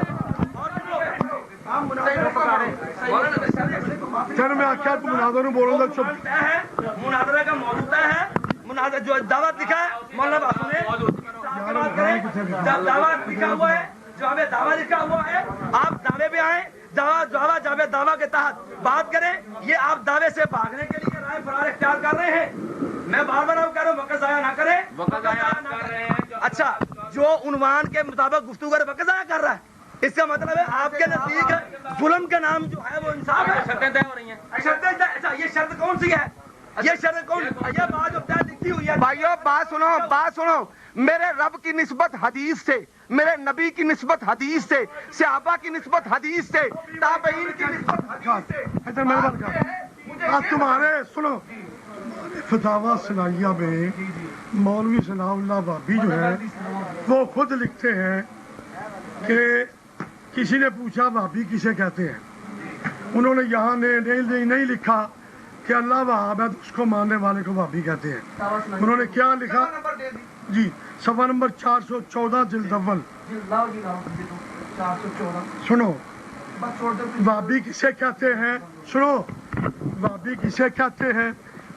چل میں آخیا مناظر بولوں گا چپ. مناظرہ کا موضوع ہے, مناظر جو دعوت لکھا ہے مولانا بات سنیں, دعوت لکھا ہوا ہے جو ہمیں دعویٰ لکھا ہوا ہے آپ دعوے پہ آئیں, دعویٰ کے تحت بات کریں. یہ آپ دعوے سے بھاگنے کے لیے رائے فرار اختیار کر رہے ہیں. میں بار بار کہہ رہا ہوں وقت ضائع نہ کریں. وقت ضائع کر رہے ہیں. اچھا, جو عنوان کے مطابق گفتگو کرے وقت ضائع کر رہا ہے, اس کا مطلب ہے آپ کے نزدیک ظلم کا نام جو ہے وہ انصاف ہے. شرطیں طے ہو رہی ہیں. شرطیں, اچھا یہ شرط کون سی ہے؟ یہ شرط کون, یہ بات جو طے لکھی ہوئی ہے. بھائیو بات سنو, میرے رب کی نسبت حدیث سے, میرے نبی کی نسبت حدیث سے, صحابہ کی نسبت حدیث سے, تابعین کی نسبت حدیث سے. ادھر میرے بات آج تمہارے سنو فتاوی ثنائیہ میں مولوی ثناء اللہ بابی جو ہے وہ خود لکھتے ہیں کہ کسی نے پوچھا بابی کسے کہتے ہیں, انہوں نے یہاں نہیں لکھا کہ اللہ وہاب ہے تو اس کو ماننے والے کو بابی کہتے ہیں. انہوں نے کیا لکھا جی, صفحہ نمبر 414 جلد اول. سنو بابی کسے کہتے ہیں, سنو بابی کسے کہتے ہیں,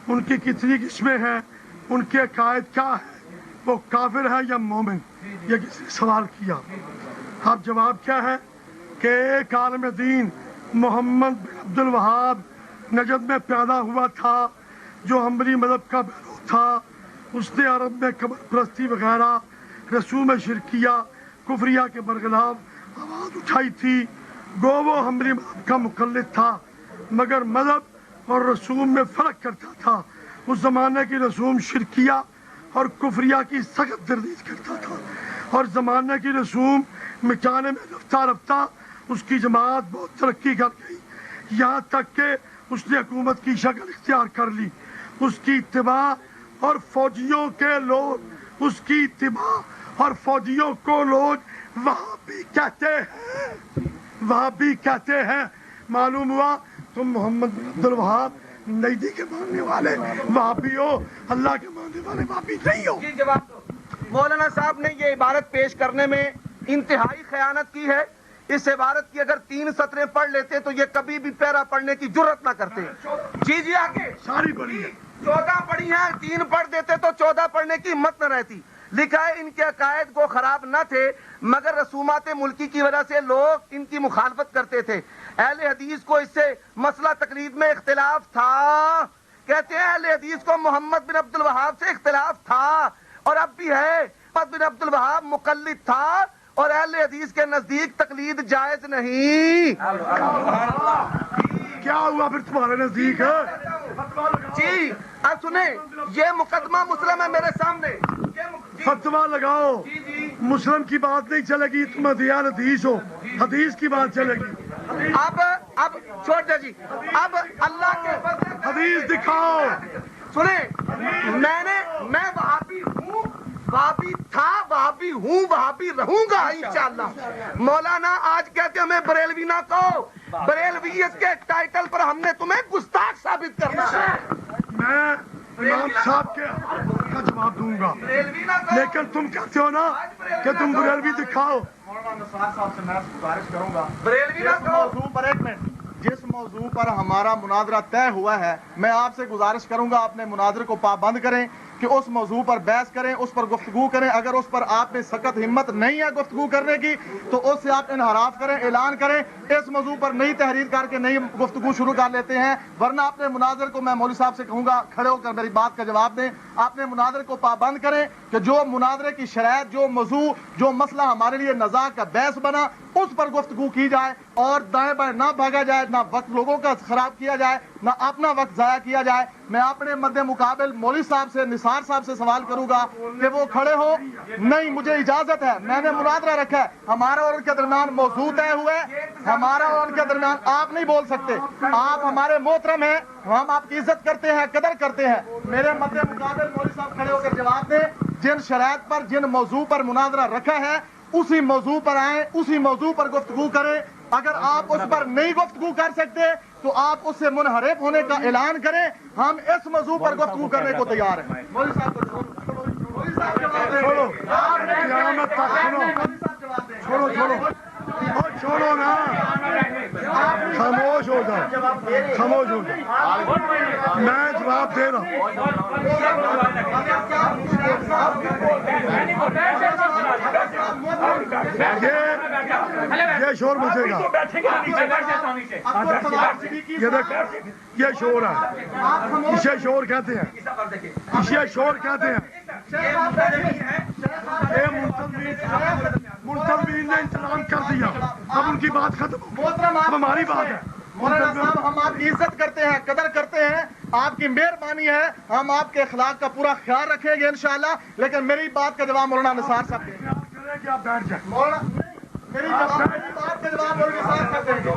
ان کی کتنی قسمیں ہیں, ان کے عقائد کیا ہے, وہ کافر ہے یا مومن, یہ کسی نے سوال کیا. اب جواب کیا ہے کہ ایک عالم دین محمد بن عبد الوہاب نجد میں پیدا ہوا تھا جو حنبلی مذہب کا پیرو تھا. اس نے عرب میں قبر پرستی وغیرہ رسوم شرکیہ کفریہ کے برخلاف آواز اٹھائی تھی. گو وہ حنبلی مذہب کا مقلد تھا مگر مذہب اور رسوم میں فرق کرتا تھا. اس زمانے کی رسوم شرکیہ اور کفریہ کی سخت تردید کرتا تھا اور زمانے کی رسوم مٹانے میں رفتہ رفتہ اس کی جماعت بہت ترقی کر گئی, یہاں تک کہ اس نے حکومت کی شکل اختیار کر لی. اس کی اتباع اور فوجیوں کے لوگ اس کی اتباع اور فوجیوں کو لوگ وہابی کہتے ہیں, وہابی کہتے ہیں. معلوم ہوا تم محمد بن عبد الوہاب نجدی کے ماننے والے وہابی ہو, اللہ کے ماننے والے وہابی نہیں ہو. جی جواب دو. مولانا صاحب نے یہ عبارت پیش کرنے میں انتہائی خیانت کی ہے. اس عبارت کی اگر 3 سطریں پڑھ لیتے تو یہ کبھی بھی پیرا پڑھنے کی جرت نہ کرتے. جی آگے ساری پڑھی ہے, 14 پڑھی ہیں, 3 پڑھ دیتے تو 14 پڑھنے کی ہمت نہ رہتی. لکھا ہے ان کے عقائد کو خراب نہ تھے مگر رسومات ملکی کی وجہ سے لوگ ان کی مخالفت کرتے تھے. اہل حدیث کو اس سے مسئلہ تقلید میں اختلاف تھا. کہتے ہیں اہل حدیث کو محمد بن عبد الوہاب سے اختلاف تھا اور اب بھی ہے. محمد بن عبد الوہاب مقلد تھا اور اہل حدیث کے نزدیک تقلید جائز نہیں. کیا ہوا پھر تمہارے نزدیک ہے؟ جی اب سنیں, یہ مقدمہ مسلم ہے میرے سامنے. فتوا لگاؤ, مسلم کی بات نہیں چلے گی, تم دیار حدیث ہو, حدیث کی بات چلے گی. اب چھوڑ دے جی, اب اللہ کے حدیث دکھاؤ. سنیں, میں وہابی ہوں, وہابی تھا, وہابی ہوں, وہابی رہوں گا انشاءاللہ. مولانا آج کہتے ہمیں بریلوی نہ کہو, بریلویت کے ٹائٹل پر ہم نے تمہیں گستاخ ثابت کرنا ہے. میں امام صاحب کے کا جواب دوں گا, لیکن تم کہتے ہو نا کہ تم بریلوی دکھاؤ. مولانا صاحب سے میں گزارش کروں گا, بریلوی نہ جس کہو. موضوع پر ایک منٹ, جس موضوع پر ہمارا مناظرہ طے ہوا ہے, میں آپ سے گزارش کروں گا اپنے مناظرے کو پابند کریں کہ اس موضوع پر بحث کریں, اس پر گفتگو کریں. اگر اس پر آپ میں سخت ہمت نہیں ہے گفتگو کرنے کی تو اس سے آپ انحراف کریں, اعلان کریں. اس موضوع پر نئی تحریر کر کے نئی گفتگو شروع کر لیتے ہیں, ورنہ اپنے مناظر کو میں مولوی صاحب سے کہوں گا کھڑے ہو کر میری بات کا جواب دیں. اپنے مناظر کو پابند کریں کہ جو مناظرے کی شرائط, جو موضوع, جو مسئلہ ہمارے لیے نزاع کا بحث بنا اس پر گفتگو کی جائے اور دائیں بائیں نہ بھاگا جائے, نہ وقت لوگوں کا خراب کیا جائے, نہ اپنا وقت ضائع کیا جائے. میں اپنے مد مقابل مولوی صاحب سے, نثار صاحب سے سوال کروں گا کہ وہ کھڑے ہو. نہیں, مجھے اجازت ہے, میں نے مناظرہ رکھا ہے, ہمارا اور ان کے درمیان موضوع طے ہوئے, ہمارا اور ان کے درمیان آپ نہیں بول سکتے. آپ ہمارے محترم ہیں, ہم آپ کی عزت کرتے ہیں, قدر کرتے ہیں. میرے مد مقابل مولوی صاحب کھڑے ہو کر جواب دیں. جن شرائط پر, جن موضوع پر مناظرہ رکھا ہے اسی موضوع پر آئیں, اسی موضوع پر گفتگو کریں. اگر آپ اس پر نہیں گفتگو کر سکتے تو آپ اس سے منحرف ہونے کا اعلان کریں. ہم اس موضوع پر گفتگو کرنے کو تیار ہیں. مولوی صاحب کو چھوڑو نا, خاموش ہو جاؤ, خاموش ہو جاؤ, میں جواب دے رہا ہوں. یہ شور مچے گا. یہ دیکھ یہ شور ہے, اسے شور کہتے ہیں, اسے شور کہتے ہیں. منتظمین نے انتظام کر دیا, اب ان کی بات ختم, اب ہماری بات ہے. مولانا صاحب ہم آپ کی عزت کرتے ہیں, قدر کرتے ہیں, آپ کی مہربانی ہے, ہم آپ کے اخلاق کا پورا خیال رکھیں گے انشاءاللہ. لیکن میری بات کا جواب مولانا نثار صاحب دیں گے. آپ بیٹھ جائیں. مولانا میری بات کا جواب مولانا نثار صاحب دیں گے.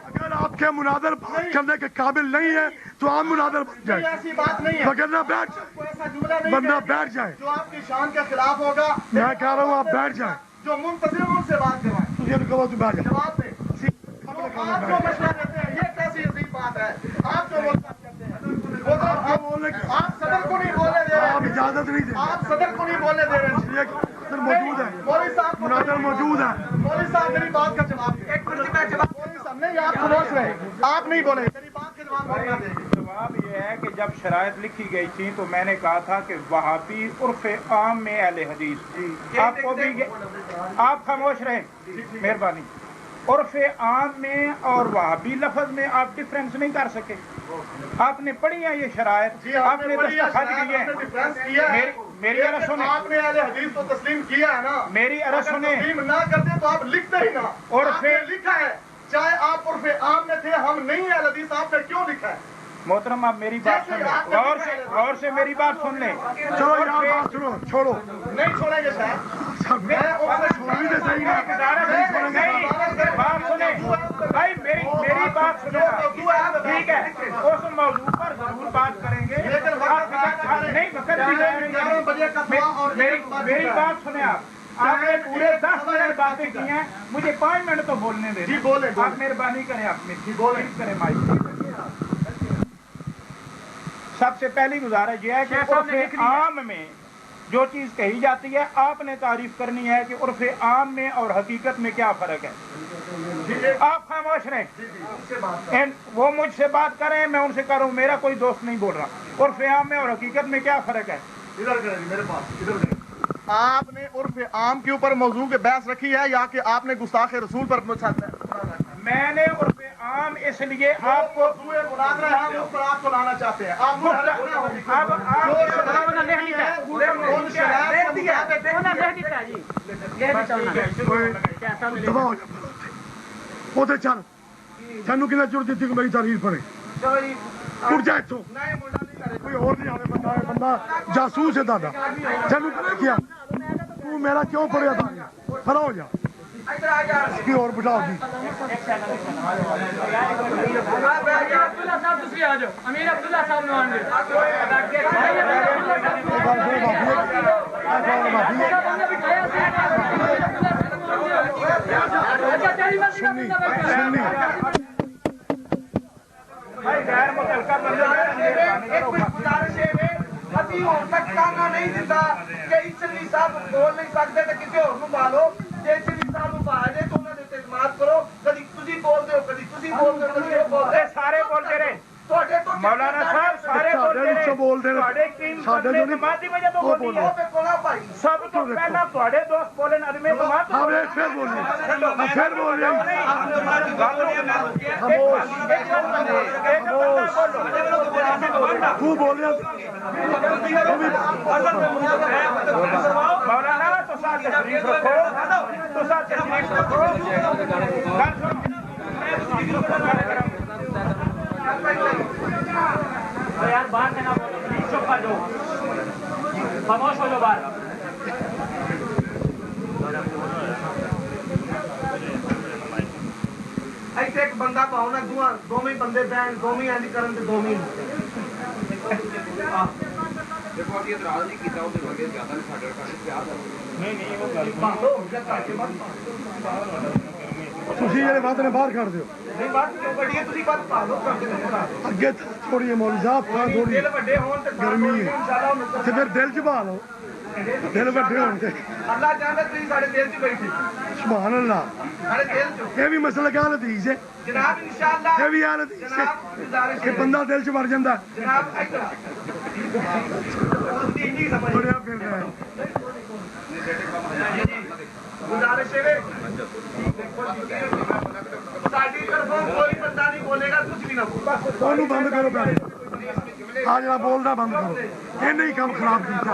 اگر آپ کے مناظر بات کرنے کے قابل نہیں ہے تو آپ مناظر بن جائیں, ایسی بات نہیں ہے, وگرنہ بیٹھ جائیں, ایسا جملہ نہیں ورنہ ہے بیٹھ جائیں. جو آپ کی شان کے خلاف ہوگا. میں کہہ رہا ہوں آپ بیٹھ جائیں. جو منتظر ان سے بات کروائیں, تجھے کہو تو بیٹھ جائیں. جواب دیں. آپ جو مشورہ دیتے ہیں یہ کیسی عظیم بات ہے. آپ جو ملازمت کرتے ہیں, آپ صدر کو نہیں بولنے دے رہے, آپ اجازت نہیں دیں. آپ صدر کو نہیں بولنے دے رہے. یہ موجود ہے, مولوی صاحب مناظر موجود ہے. مولوی صاحب میری بات کا جواب دیں. ایک منٹ کا جواب. مولوی صاحب نہیں, آپ خاموش رہے, آپ نہیں بولے. میری بات کا جواب مولانا دیں گے. جواب یہ ہے کہ جب شرائط لکھی گئی تھی تو میں نے کہا تھا کہ وہابی عرف عام میں اہل حدیث. آپ کو بھی آپ خاموش رہیں, مہربانی. عرف عام میں اور وہابی لفظ میں آپ ڈفرینس نہیں کر سکے. آپ نے پڑھی ہے یہ شرائط, آپ نے دستخط کیے ہیں. میری عرض سنیں, آپ نے اہل حدیث کو تسلیم کیا ہے نا. میری عرض سنیں. تسلیم نہ کرتے تو آپ لکھتے ہی نہ. آپ نے لکھا ہے, چاہے آپ عرف عام میں تھے, ہم نہیں اہل حدیث, آپ نے کیوں لکھا ہے؟ محترم آپ میری بات سن لیں, غور سے میری بات سن لیں. چلو یار بات سنو, چھوڑو. نہیں چھوڑیں گے صاحب, میں چھوڑی دے صحیح نا. بات سنیں بھائی, میری بات سنیں. ٹھیک ہے, اس موضوع پر ضرور بات کریں گے. نہیں میری بات سنیں. آپ نے پورے 10 منٹ باتیں کی ہیں, مجھے 5 منٹ تو بولنے دیں. جی بولیں. آپ مہربانی کریں, آپ بولیں کریں. مائک سب سے پہلی گزارش یہ ہے کہ عرف عام میں جو چیز کہی جاتی ہے آپ نے تعریف کرنی ہے کہ عرف عام میں اور حقیقت میں کیا فرق ہے. آپ خاموش رہیں, وہ مجھ سے بات کریں, میں ان سے کر رہا ہوں, میرا کوئی دوست نہیں بول رہا. عرف عام میں اور حقیقت میں کیا فرق ہے؟ میرے پاس آپ نے عرف عام کے اوپر موضوع کی بحث رکھی ہے یا کہ آپ نے گستاخ رسول پر میں نے عرف عام اس لیے آپ کو آپ کو لانا چاہتے ہیں. وہ چل سانو کتنا ضرورت دیتی کہ میری تعریف پڑے. اٹھ جائے تو کوئی اور نہیں آنے. بندہ جاسوس ہے دادا. سانو کیا تو میرا کیوں پڑیا تھا, کھڑا ہو جا. اس کی اور بٹھاؤ دی. امیر عبداللہ صاحب نہیں دیتا کہ چلی صاحب بول نہیں سکتے تو کسی اور پالو. جی چلی صاحب پایا جائے تو انہوں نے اعتماد کرو. کدی تھی بولتے ہو, کدی تھی بولتے ہو, کدی وہ بولتے. سارے بولتے رہے مولانا صاحب, سارے بولتے رہے. سب تو پہلا تھوڑے دوست بولے پھر بولے مولانا تو ساتھ تشریف رکھو, تو ساتھ تشریف رکھو. یار باہر سے نہ بولو, پلیز چپ کر دو, خاموش ہو جاؤ باہر. ایسے ایک بندہ پاؤ نا, دونوں بندے بہن دونوں اینج کرن تے دونوں نے باہر کر دو. اگے تھوڑی مول صاحب تھوڑی گرمی ہے پھر دل چ بہا لو. دل وڈے ہوتے اللہ چاہتا تھی سارے دل چ بیٹھے. سبحان اللہ. یہ بھی مسئلہ کیا حدیث ہے جناب, انشاءاللہ یہ بھی یار حدیث ہے کہ بندہ دل چ مر جاتا. جناب بڑا پھر رہا ہے. ਸਾਡੀ ਤਰਫੋਂ ਕੋਈ ਬੰਦਾ ਨਹੀਂ ਬੋਲੇਗਾ, ਕੁਝ ਵੀ ਨਾ ਬੋਲੋ। ਉਹਨੂੰ ਬੰਦ ਕਰੋ ਪਹਿਲੇ, ਆ ਜਿਹੜਾ ਬੋਲਦਾ ਬੰਦ ਕਰੋ, ਇਹਨੇ ਹੀ ਕੰਮ ਖਰਾਬ ਕੀਤਾ।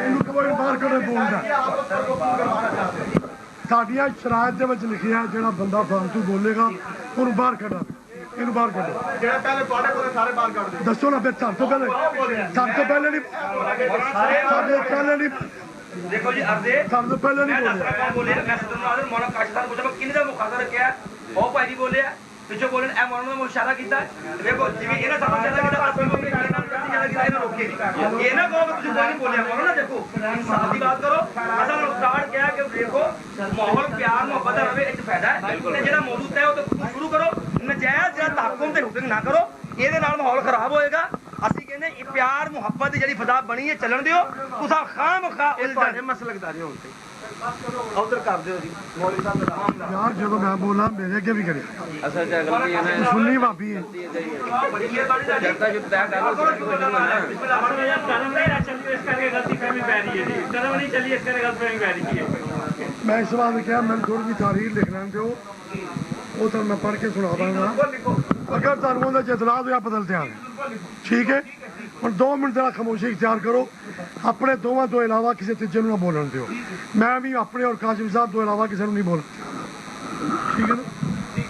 ਇਹਨੂੰ ਕੋਈ ਬਾਹਰ ਕੱਢੋ ਬੋਲਦਾ। ਸਾਡੀਆਂ ਸ਼ਰਾਇਤ ਦੇ ਵਿੱਚ ਲਿਖਿਆ ਜਿਹੜਾ ਬੰਦਾ ਫਾਲਤੂ ਬੋਲੇਗਾ ਉਹਨੂੰ ਬਾਹਰ ਕੱਢੋ, ਇਹਨੂੰ ਬਾਹਰ ਕੱਢੋ। ਜਿਹੜਾ ਪਹਿਲੇ ਤੁਹਾਡੇ ਕੋਲ ਸਾਰੇ ਬਾਹਰ ਕੱਢ ਦੇ। ਦੱਸੋ ਨਾ ਫਿਰ ਸਾਡੇ ਤੋਂ ਪਹਿਲੇ ਨਹੀਂ, ਸਾਡੇ ਤੋਂ ਪਹਿਲੇ ਨਹੀਂ ਦੇਖੋ ਜੀ ਅਰਜ਼ੇ ਸਾਡੇ ਤੋਂ ਪਹਿਲੇ ਨਹੀਂ ਮੈਂ ਬੋਲਿਆ। ਦੱਸਦਾ ਕੌਣ ਬੋਲਿਆ। ਮੈਂ ਸਦਰ ਨਾਜ਼ਰ ਮੌਲਾਨਾ ਕਾਸ਼ਿਫ ਸਾਹਿਬ ਪੁੱਛਿਆ ਮੈਂ ਕਿਹਨੇ ਦਾ ਮੁਖਾਤਬ ਰੱਖਿਆ, ਉਹ ਭਾਈ ਜੀ ਬੋਲਿਆ ਪਿੱਛੋਂ ਬੋਲਣ ਇਹ ਮੌਲਾਨਾ ਨੂੰ ਇਸ਼ਾਰਾ ਕੀਤਾ। ਦੇਖੋ ਜਿਵੇਂ ਇਹਨਾਂ ਸਾਨੂੰ ਇਸ਼ਾਰਾ ਕੀਤਾ ਅਸੀਂ ਵੀ ਇਹਨਾਂ ਨੂੰ ਇਸ਼ਾਰਾ ਕੀਤਾ, ਇਹਨਾਂ ਰੋਕੇ ਨਹੀਂ। ਇਹ ਨਾ ਕਹੋ ਕਿ ਤੁਸੀਂ ਕੋਈ ਨਹੀਂ ਬੋਲਿਆ। ਮੌਲਾਨਾ ਦੇਖੋ ਇਨਸਾਫ ਦੀ ਬਾਤ ਕਰੋ। ਅਸਾਂ ਨੂੰ ਉਸਤਾਦ ਕਿਹਾ ਕਿ ਦੇਖੋ ਮਾਹੌਲ ਪਿਆਰ ਮੁਹੱਬਤ ਦਾ ਰਵੇ, ਇਹ 'ਚ ਫਾਇਦਾ ਹੈ। ਤੇ ਜਿਹੜਾ ਮੌਜੂਦ ਹੈ ਉਹ ਤੋਂ ਸ਼ੁਰੂ ਕਰੋ। ਨਜਾਇਜ਼ ਜਿਹੜਾ ਤਾਕਮ ਤੇ ਹੁਕਮ ਨਾ ਕਰੋ, ਇਹਦੇ ਨਾਲ ਮਾਹੌਲ ਖਰਾਬ ਹੋਏਗਾ। ਅਸੀਂ ਕਹਿੰਦੇ ਇਹ ਪਿਆਰ ਮੁਹੱਬਤ ਦੀ ਜਿਹੜੀ ਫਜ਼ਾ ਬਣੀ ਹੈ ਚੱਲਣ ਦਿਓ। ਤੁਸੀਂ ਖਾਮ-ਖਾ ਤੁਹਾਡੇ ਮਸਲਕਦਾਰੀ ਹੋਣ ਤੇ ਉਧਰ ਕਰ ਦਿਓ ਜੀ ਮੌਲਵੀ ਸਾਹਿਬ ਦਾ ਯਾਰ ਜਦੋਂ ਮੈਂ ਬੋਲਾਂ ਮੇਰੇ ਅੱਗੇ ਵੀ ਕਰਿਆ। ਅਸਲ 'ਚ ਗਲਤੀ ਹੈ ਨਾ ਸੁਣਨੀ ਭਾਬੀ ਹੈ। ਜਨਤਾ ਜੋ ਤੈਅ ਕਰ ਲਓ ਕੋਈ ਨਹੀਂ ਹੋਣਾ। ਮੈਂ ਇਸ ਵਾਰ ਕਿਹਾ ਮੈਨੂੰ ਥੋੜੀ ਜਿਹੀ ਤਾਰੀਖ ਲਿਖ ਲੈਣ ਦਿਓ, ਉਹ ਤੁਹਾਨੂੰ ਮੈਂ ਪੜ੍ਹ ਕੇ ਸੁਣਾ ਦਾਂਗਾ। ਅਗਰ ਤੁਹਾਨੂੰ ਉਹਦੇ 'ਚ ਇਤਰਾਜ਼ ਹੋਇਆ ਬਦਲ ਦਿਆਂਗੇ, ਠੀਕ ਹੈ। ਹੁਣ 2 ਮਿੰਟ ਦਾ ਖਾਮੋਸ਼ੀ ਇਖਤਿਆਰ ਕਰੋ। ਆਪਣੇ ਦੋਵਾਂ ਤੋਂ ਇਲਾਵਾ ਕਿਸੇ ਤੀਜੇ ਨੂੰ ਨਾ ਬੋਲਣ ਦਿਓ। ਮੈਂ ਵੀ ਆਪਣੇ ਔਰ ਕਾਸ਼ਿਮ ਸਾਹਿਬ ਤੋਂ ਇਲਾਵਾ ਕਿਸੇ ਨੂੰ ਨਹੀਂ ਬੋਲਣਾ, ਠੀਕ ਹੈ ਨਾ।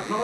100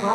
100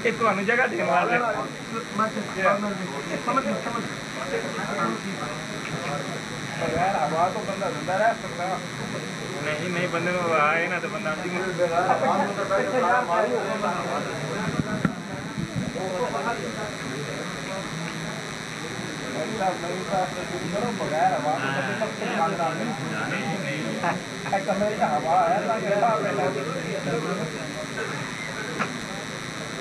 ਇਹ ਤੁਹਾਨੂੰ ਜਗ੍ਹਾ ਦੇਣ ਵਾਲਾ ਯਾਰ ਹਵਾ ਤੋਂ ਬੰਦਾ ਜ਼ਿੰਦਾ ਰਹਿ ਸਕਦਾ ਨਹੀਂ ਬੰਦੇ ਨੂੰ ਆਏ ਨਾ ਤੇ ਬੰਦਾ ਕਮਰੇ ਚ ਹਵਾ ਹੈ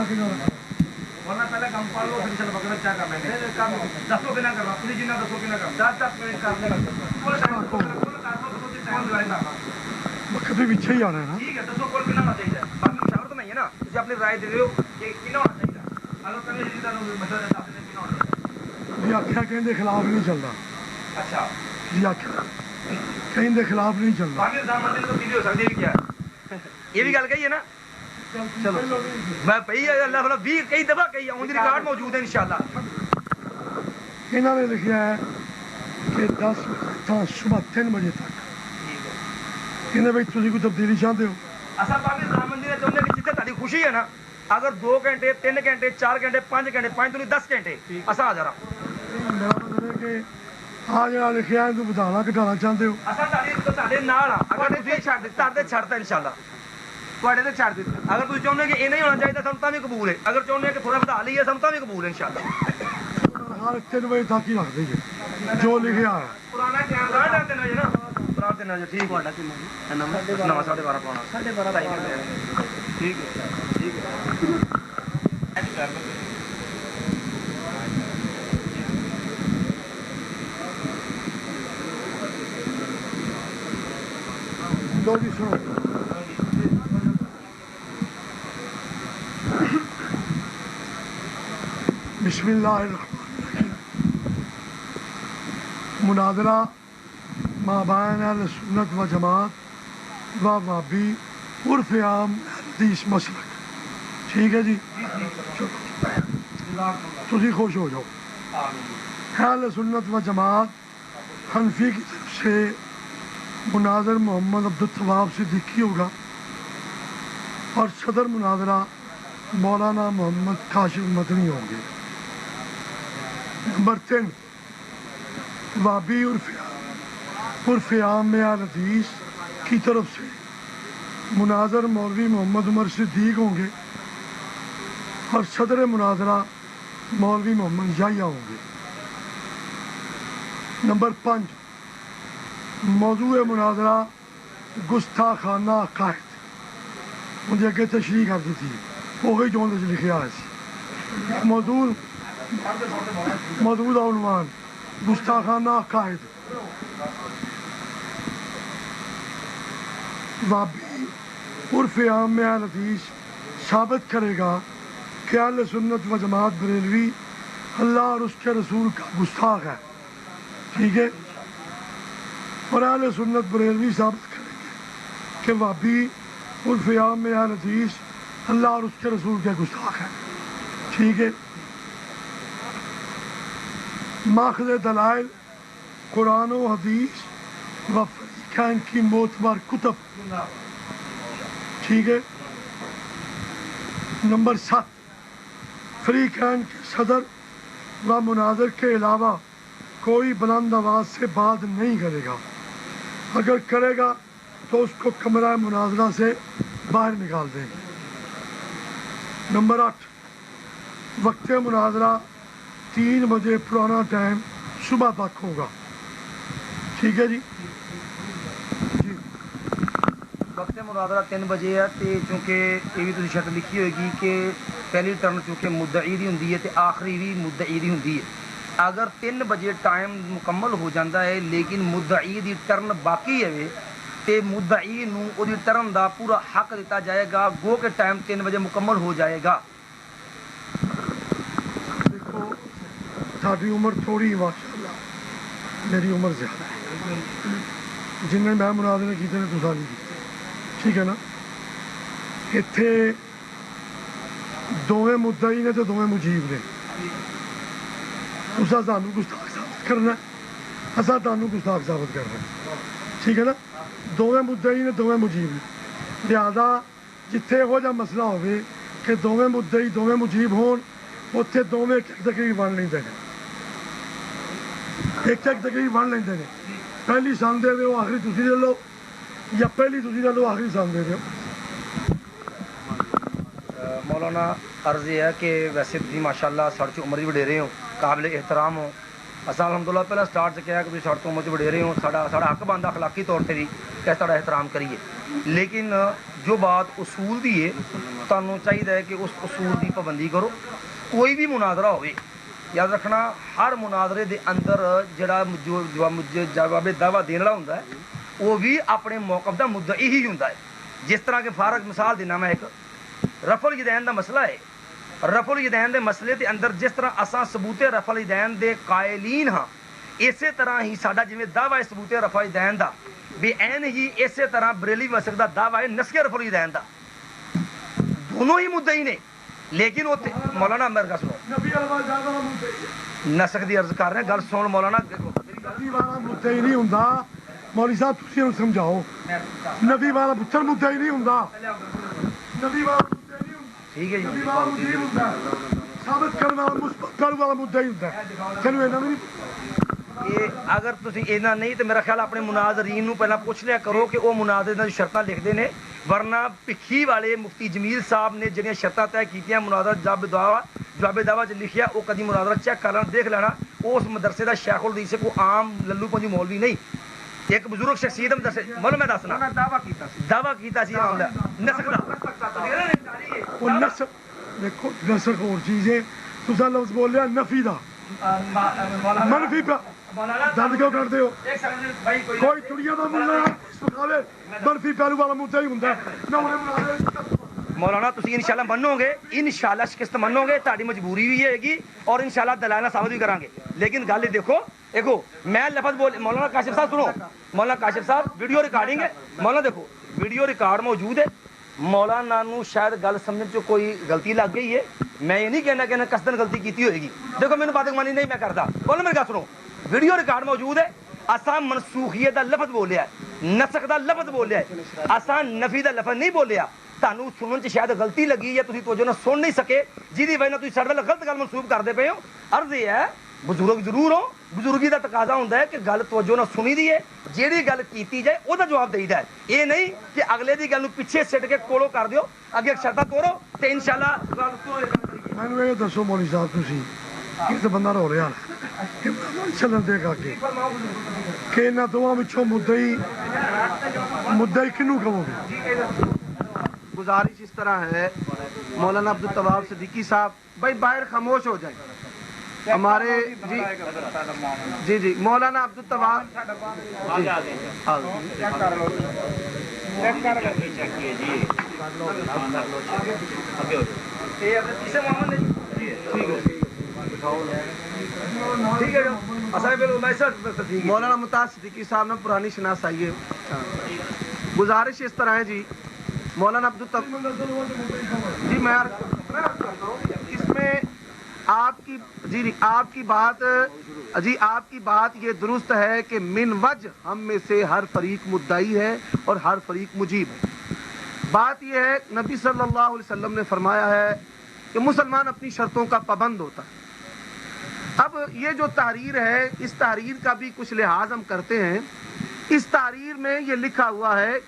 ورنہ پہلے کم پڑھ لو پھر چلو بکرا کیا کرنا ہے دسو کہ نہ کرنا تھی جنہ دسو کہ نہ کرنا 10 منٹ کر لیں وقت بھی پیچھے ہی آنا ہے نا. ٹھیک ہے دسو کول کتنا ہونا چاہیے باقی مشاورت نہیں ہے نا تجھے اپنی رائے دے رہے ہو کہ کتنا ہونا چاہیے اللہ تعالی جی دا مشورہ دے آپ نے کتنا ہونا چاہیے جی آخیا کہیں دے خلاف نہیں چلتا. اچھا جی آخیا کہیں دے خلاف نہیں چلتا. باقی نظام مندر تو سیدھی ہو سکتی ہے کیا یہ بھی گل کہی ہے نا. چلو میں پہی ہے اللہ تعالی 20 کئی دفعہ کہی ہے ان دی ریکارڈ موجود ہے انشاءاللہ. انہوں نے لکھا ہے کہ 10 بجے صبح 3 بجے تک. انہیں بھائی تھی کوئی تبدیلی چاہتے ہو؟ اصل باقی نظام مندر چاہتے ہیں کہ جتنے تاری خوشی ہے نا اگر 2 گھنٹے 3 گھنٹے 4 گھنٹے 5 گھنٹے 5 تو 10 گھنٹے اصل آ جا رہا. میرا مطلب ہے کہ آ جڑا لکھا ہے تو بدانا گھٹانا چاہتے ہو؟ اصل تاری نال اگر تھی چھڑتے انشاءاللہ تھوڑے تے چھڑ دیتے. اگر تھی چاہتے کہ یہ نہیں ہونا چاہیے سنتا بھی قبول ہے. اگر چاہتے ہیں کہ تھوڑا بتا لیے سنتا بھی قبول ہے انشاءاللہ. ہر 3 بجے تک ہی رکھ دیجیے جو لکھا ہے. پرانا ٹائم 3 بجے نا پرانا 3 بجے ٹھیک ہے نواں 12:30 پاؤنا 12:30 ٹھیک ہے ٹھیک ہے. دو جی سنو. بسم اللہ الرحمن الرحیم. مناظرہ مابین اہل سنت و جماعت و وہابی عرف عام حدیث مسلک. ٹھیک ہے جی چلو تسی خوش ہو جاؤ. اہل سنت و جماعت حنفی کی طرف سے مناظر محمد عبدالتواب صدیقی ہوگا اور صدر مناظرہ مولانا محمد کاشف مدنی ہوں گے. نمبر 3 وہابی عرف عام میں اہل حدیث کی طرف سے مناظر مولوی محمد عمر صدیق ہوں گے اور صدر مناظرہ مولوی محمد یحییٰ ہوں گے. نمبر 5 موضوع مناظرہ گستاخانہ عقائد. مجھے اگے تشریح کر دی تھی وہی جو لکھا ہے موضوع عنوان گستاخانہ عقائد. وہابی عرف عام میں اہل حدیث ثابت کرے گا کہ اہل سنت و جماعت بریلوی اللہ اور اس کے رسول کا گستاخ ہے. ٹھیک ہے. اور اہل سنت بریلوی ثابت کریں گے کہ وہابی عرف عام میں اہل حدیث اللہ اور اس کے رسول کے گستاخ ہے. ٹھیک ہے. ماخذ دلائل قرآن و حدیث و فریقین کی معتبر کتب. ٹھیک ہے. نمبر 7 فریقین کے صدر و مناظر کے علاوہ کوئی بلند آواز سے بات نہیں کرے گا. اگر کرے گا تو اس کو کمرہ مناظرہ سے باہر نکال دیں گے. نمبر 8 وقت مناظرہ 3 بجے پرانا ٹائم صبح تک ہوگا. ٹھیک ہے جی. جی وقت مناظرہ 3 بجے ہے تے چونکہ یہ بھی تسی شرط لکھی ہوئے گی کہ پہلی ٹرن چونکہ مدعی دی ہوندی ہے تے آخری بھی مدعی دی ہوندی ہے. اگر 3 بجے ٹائم مکمل ہو جاتا ہے لیکن مدعی دی ٹرن باقی ہے تے مدعی نو او دی ٹرن دا پورا حق دیتا جائے گا. گو کہ ٹائم 3 بجے مکمل ہو جائے گا. دیکھو تھوڑی عمر تھوڑی ماشاءاللہ میری عمر زیادہ ہے. جن میں مناظرے کیتے نے تساں نہیں کیتے. ٹھیک ہے نا. اتنے دوویں مدعی نے تو دوویں مجیب نے. تساں سانوں گستاخ ثابت کرنا ہے اساں تانوں گستاخ ثابت کرنا ہے. ٹھیک ہے نا. دوویں مدعی نے دوویں مجیب نے. لہذا جتھے یہو جہا مسئلہ ہوئے کہ دوویں مدعی دوویں مجیب ہون اتنے دوویں ایک تقریر بن لیندے نے. ایک تقریر بن لیندے نے. پہلی سن دے ہو آخری تسی لے لو یا پہلی تسی لے لو آخری سن دے ہو. مولانا عرض یہ ہے کہ ویسے تھی ماشاءاللہ سڑ چ عمر بھی وڈیرے ہو قابل احترام ہو. اصل الحمدللہ پہلے سٹارٹ سے کیا کہ سڑ تو عمر چ وڈیرے ہو. ساڈا حق بنتا اخلاقی طور سے بھی کیسا احترام کریے، لیکن جو بات اصول دی ہے تانوں چاہیے کہ اس اصول دی پابندی کرو. کوئی بھی مناظرہ ہوئے یاد رکھنا ہر مناظرے دے اندر جڑا جواب دعویٰ دینے والا ہوندا ہے وہ بھی اپنے موقف دا مدعی ہی ہوندا ہے. جس طرح کہ فارغ مثال دینا میں ایک رفع الیدین دا مسئلہ ہے. رفع الیدین دے مسئلے دے اندر جس طرح اساں ثبوت رفع الیدین دے قائلین ہاں، اسی طرح ہی ساڈا جویں دعویٰ ثبوت رفع الیدین دا بے عین ہی اسی طرح بریلوی مسلک دا دعویٰ نسخ رفع الیدین دا. دونوں ہی مدعی نے، لیکن وہ مولانا میرے گل سنو، نسخ دی عرض کر رہے ہیں، گل سن مولانا. نبی والا مدعی نہیں ہوندا، مولوی صاحب تسی انہوں سمجھاؤ. نبی والا پتر مدعی نہیں ہوندا، نبی والا مدعی نہیں ہوندا. ٹھیک ہے جی، نبی والا مدعی نہیں ہوندا، ثابت کرنے والا مثبت کرنے والا مدعی ہوندا ہے. چلو اینا نہیں یہ اگر تسی اینا نہیں تو میرا خیال اپنے مناظرین نو پہلا پوچھ لیا کرو کہ وہ مناظر دی شرطاں لکھدے نے، ورنہ پکھی والے مفتی جمیل صاحب نے جڑیاں شرطاں طے کیتیاں مناظر جواب دعویٰ چ لکھیا وہ کدی مناظرہ چیک کر لینا، دیکھ لینا. اس مدرسے دا شیخ الحدیث کو عام للو پنجو مولوی نہیں، ایک بزرگ شخصیت مدرسے مول میں دسنا دعویٰ کیتا سی امام نسخ دا. وہ نسخ دیکھو، نسخ اور چیز ہے. تسا لفظ بول لیا نفی دا، منفی پہ دند کیوں کرتے ہو؟ کوئی دنیا دا ملا اس مقابلے منفی پہلو والا مدعی ہوندا ہے نہ انہیں مولانا تسی انشاءاللہ منو گے، انشاءاللہ شکست منو گے، تہاڈی مجبوری بھی ہے گی اور انشاءاللہ دلائل ثابت بھی کران گے. لیکن گل دیکھو میں لفظ بول مولانا کاشف صاحب سنو، مولانا کاشف صاحب ویڈیو ریکارڈنگ ہے. مولانا دیکھو ویڈیو ریکارڈ موجود ہے. مولانا نو شاید گل سمجھنے چ کوئی غلطی لگ گئی ہے. میں یہ نہیں کہنا کہ انہیں قصدن غلطی کیتی ہوئے گی. دیکھو میرے بات مانی نہیں میں کرتا. مولانا میری گل سنو، ویڈیو ریکارڈ موجود ہے. اساں منسوخیت دا لفظ بولیا ہے، نسخ دا لفظ بولیا ہے، اساں نفی دا لفظ نہیں بولیا. تانوں سنن چ شاید غلطی لگی یا تسی توجہ نہ سن نہیں سکے جی دی وجہ تسی ساڈے ول غلط گل منسوب کردے پئے ہو. عرض یہ ہے بزرگ ضرور ہو، بزرگی دا تقاضا ہوندا ہے کہ گل توجہ نہ سنی دی ہے، جیڑی گل کیتی جائے او دا جواب دئی دا ہے. یہ نہیں کہ اگلے دی گل نو پیچھے سٹ کے کولو کر دیو، اگے شرطاں توڑو تے انشاءاللہ. مینوں یہ دسو مولوی صاحب تسی کس بندہ رو رہا کہ چلن دے گا کہ انہاں دوواں وچوں مدعی کنوں کہو گے؟ گزارش اس طرح ہے مولانا عبدالتواب صدیقی صاحب بھائی باہر خاموش ہو جائیں. ہمارے جی مولانا عبدالتواب مولانا ممتاز صدیقی صاحب نے پرانی شناس آئی ہے. گزارش اس طرح ہے جی مولانا جی میں اس میں آپ کی بات یہ درست ہے کہ من وجہ ہم میں سے ہر فریق مدعی ہے اور ہر فریق مجیب ہے. بات یہ ہے نبی صلی اللہ علیہ وسلم نے فرمایا ہے کہ مسلمان اپنی شرطوں کا پابند ہوتا ہے. اب یہ جو تحریر ہے اس تحریر کا بھی کچھ لحاظ ہم کرتے ہیں. اس تحریر میں یہ لکھا ہوا ہے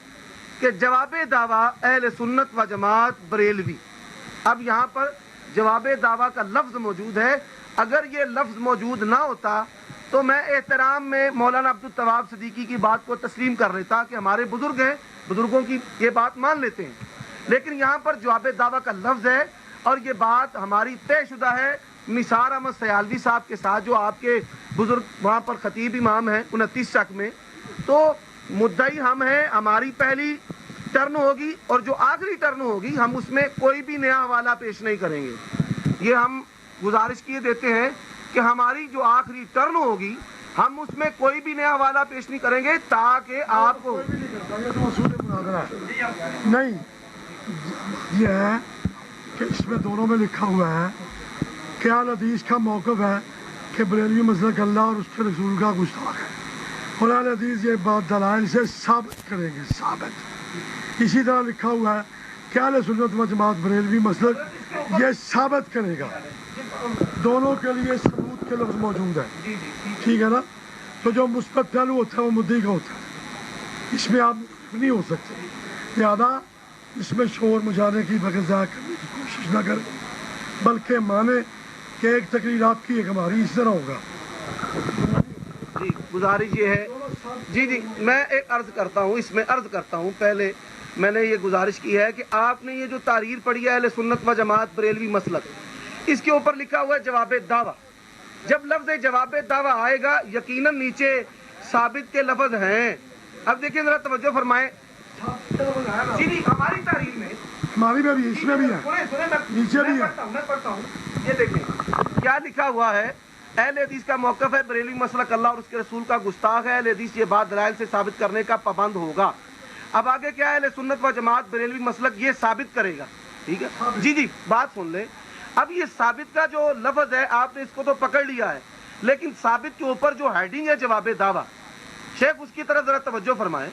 کہ جواب دعویٰ اہل سنت و جماعت بریلوی. اب یہاں پر جواب دعویٰ کا لفظ موجود ہے. اگر یہ لفظ موجود نہ ہوتا تو میں احترام میں مولانا عبدالتواب صدیقی کی بات کو تسلیم کر لیتا کہ ہمارے بزرگ ہیں، بزرگوں کی یہ بات مان لیتے ہیں. لیکن یہاں پر جواب دعویٰ کا لفظ ہے اور یہ بات ہماری طے شدہ ہے نثار احمد سیالوی صاحب کے ساتھ جو آپ کے بزرگ وہاں پر خطیب امام ہیں 29 شک میں. تو مدعی ہم ہیں، ہماری پہلی ٹرن ہوگی اور جو آخری ٹرن ہوگی ہم اس میں کوئی بھی نیا حوالہ پیش نہیں کریں گے. یہ ہم گزارش کیے دیتے ہیں کہ ہماری جو آخری ٹرن ہوگی ہم اس میں کوئی بھی نیا حوالہ پیش نہیں کریں گے تاکہ آپ کو نہیں. یہ ہے کہ اس میں دونوں میں لکھا ہوا ہے کہ اہل حدیث کا موقف ہے کہ بریلوی مسلک اللہ اور اس کے رسول کا گستاخ ہے اور اہل حدیث یہ بات دلائل سے ثابت کریں گے. ثابت اسی طرح لکھا ہوا ہے کہ اہل سنت و جماعت بریلوی مسلک یہ ثابت کرے گا. دونوں کے لیے ثبوت کے لفظ موجود ہے. ٹھیک ہے نا؟ تو جو مثبت پہلو ہوتا ہے وہ مدعی کا ہوتا ہے، اس میں آپ نہیں ہو سکتے. لہٰذا اس میں شور مجانے کی بغضا کرنے کی کوشش نہ کریں بلکہ مانے کہ ایک تقریر آپ کی ایک ہماری اس طرح ہوگا. جی گزارش یہ ہے جی میں ایک عرض کرتا ہوں، اس میں عرض کرتا ہوں، پہلے میں نے یہ گزارش کی ہے کہ آپ نے یہ جو تحریر پڑھی ہے اہل سنت و جماعت بریلوی مسلک، اس کے اوپر لکھا ہوا ہے جواب دعویٰ. جب لفظ جواب دعویٰ آئے گا یقیناً نیچے ثابت کے لفظ ہیں. اب دیکھیں ذرا توجہ فرمائیں. جی ہماری تحریر میں، ہماری میں بھی، اس میں بھی ہے، نیچے بھی ہے. میں پڑھتا ہوں، یہ دیکھیں کیا لکھا ہوا ہے. اہل حدیث کا موقف ہے بریلوی مسلک اللہ اور اس کے رسول کا گستاخ ہے. اہل حدیث یہ بات دلائل سے ثابت کرنے کا پابند ہوگا. اب آگے کیا ہے، اہل سنت و جماعت بریلوی مسلک یہ ثابت کرے گا. ٹھیک ہے جی بات سن لیں. اب یہ ثابت کا جو لفظ ہے آپ نے اس کو تو پکڑ لیا ہے، لیکن ثابت کے اوپر جو ہیڈنگ ہے جواب دعویٰ، شیخ اس کی طرف ذرا توجہ فرمائیں.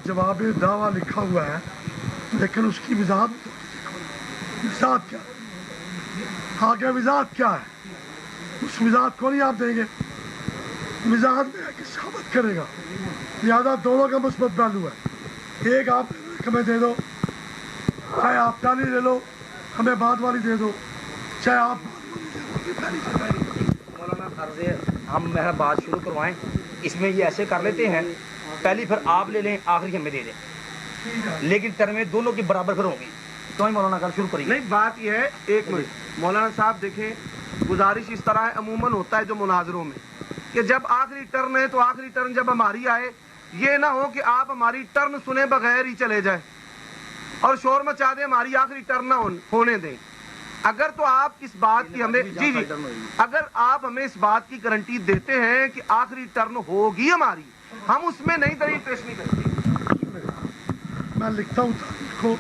جواب دعویٰ لکھا ہوا ہے، لیکن اس کی وضاحت کیا ہے؟ آگے وضاحت کیا ہے؟ اس وضاحت کو نہیں آپ دیں گے. وضاحت میں ہے کہ ثابت کرے گا. لہٰذا دونوں کا مثبت پہلو ہے. ایک آپ ہمیں دے دو، چاہے آپ پہلی لے لو، ہمیں بعد والی دے دو، چاہے آپ مولانا عرض ہے ہم میرا بات شروع کروائیں. اس میں یہ ایسے کر لیتے ہیں، پہلی پھر آپ لے لیں، آخری ہمیں دے دیں، لیکن ٹرمیں دونوں کی برابر پھر ہوں گی. تو ہی مولانا کل شروع کریں. نہیں بات یہ ہے، ایک منٹ مولانا صاحب دیکھیں، گزارش اس طرح عموماً ہوتا ہے جو مناظروں میں کہ جب آخری ٹرن ہے تو آخری ٹرن جب ہماری آئے، یہ نہ ہو کہ آپ ہماری ٹرن سنے بغیر ہی چلے جائیں اور شور مچا دیں، ہماری آخری ٹرن نہ ہونے دیں. اگر تو آپ اس بات کی ہمیں اگر آپ ہمیں اس بات کی گارنٹی دیتے ہیں کہ آخری ٹرن ہوگی ہماری، ہم اس میں نئی دلیل پیش نہیں کریں گے. میں لکھتا ہوں تاریخ کو،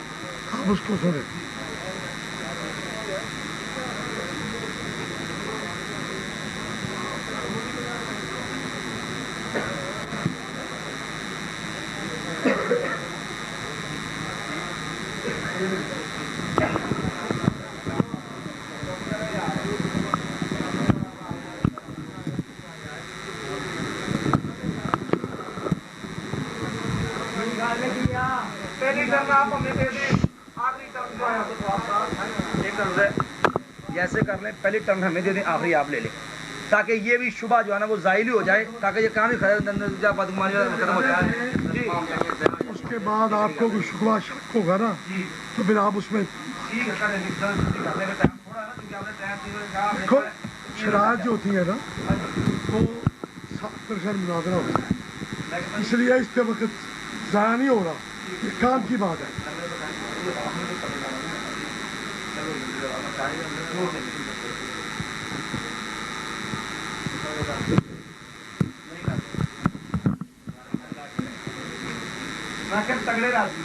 آپ اس کو سنیں. ایسے کر لیں، پہلی ٹرن ہمیں دے دیں، آخری آپ لے لیں، تاکہ یہ بھی شبہ جو ہے نا وہ ظاہر ہو جائے، تاکہ یہ کام ہی بدگمانی ختم ہو جائے. جی اس کے بعد آپ کو کوئی شکوہ شک ہوگا نا تو پھر آپ اس میں دیکھو شرائط جو ہوتی ہے نا وہ 7% مناظرہ ہوتا ہے، اس لیے اس پہ وقت ضائع نہیں ہو رہا. یہ کام کی بات ہے. تگڑے راضی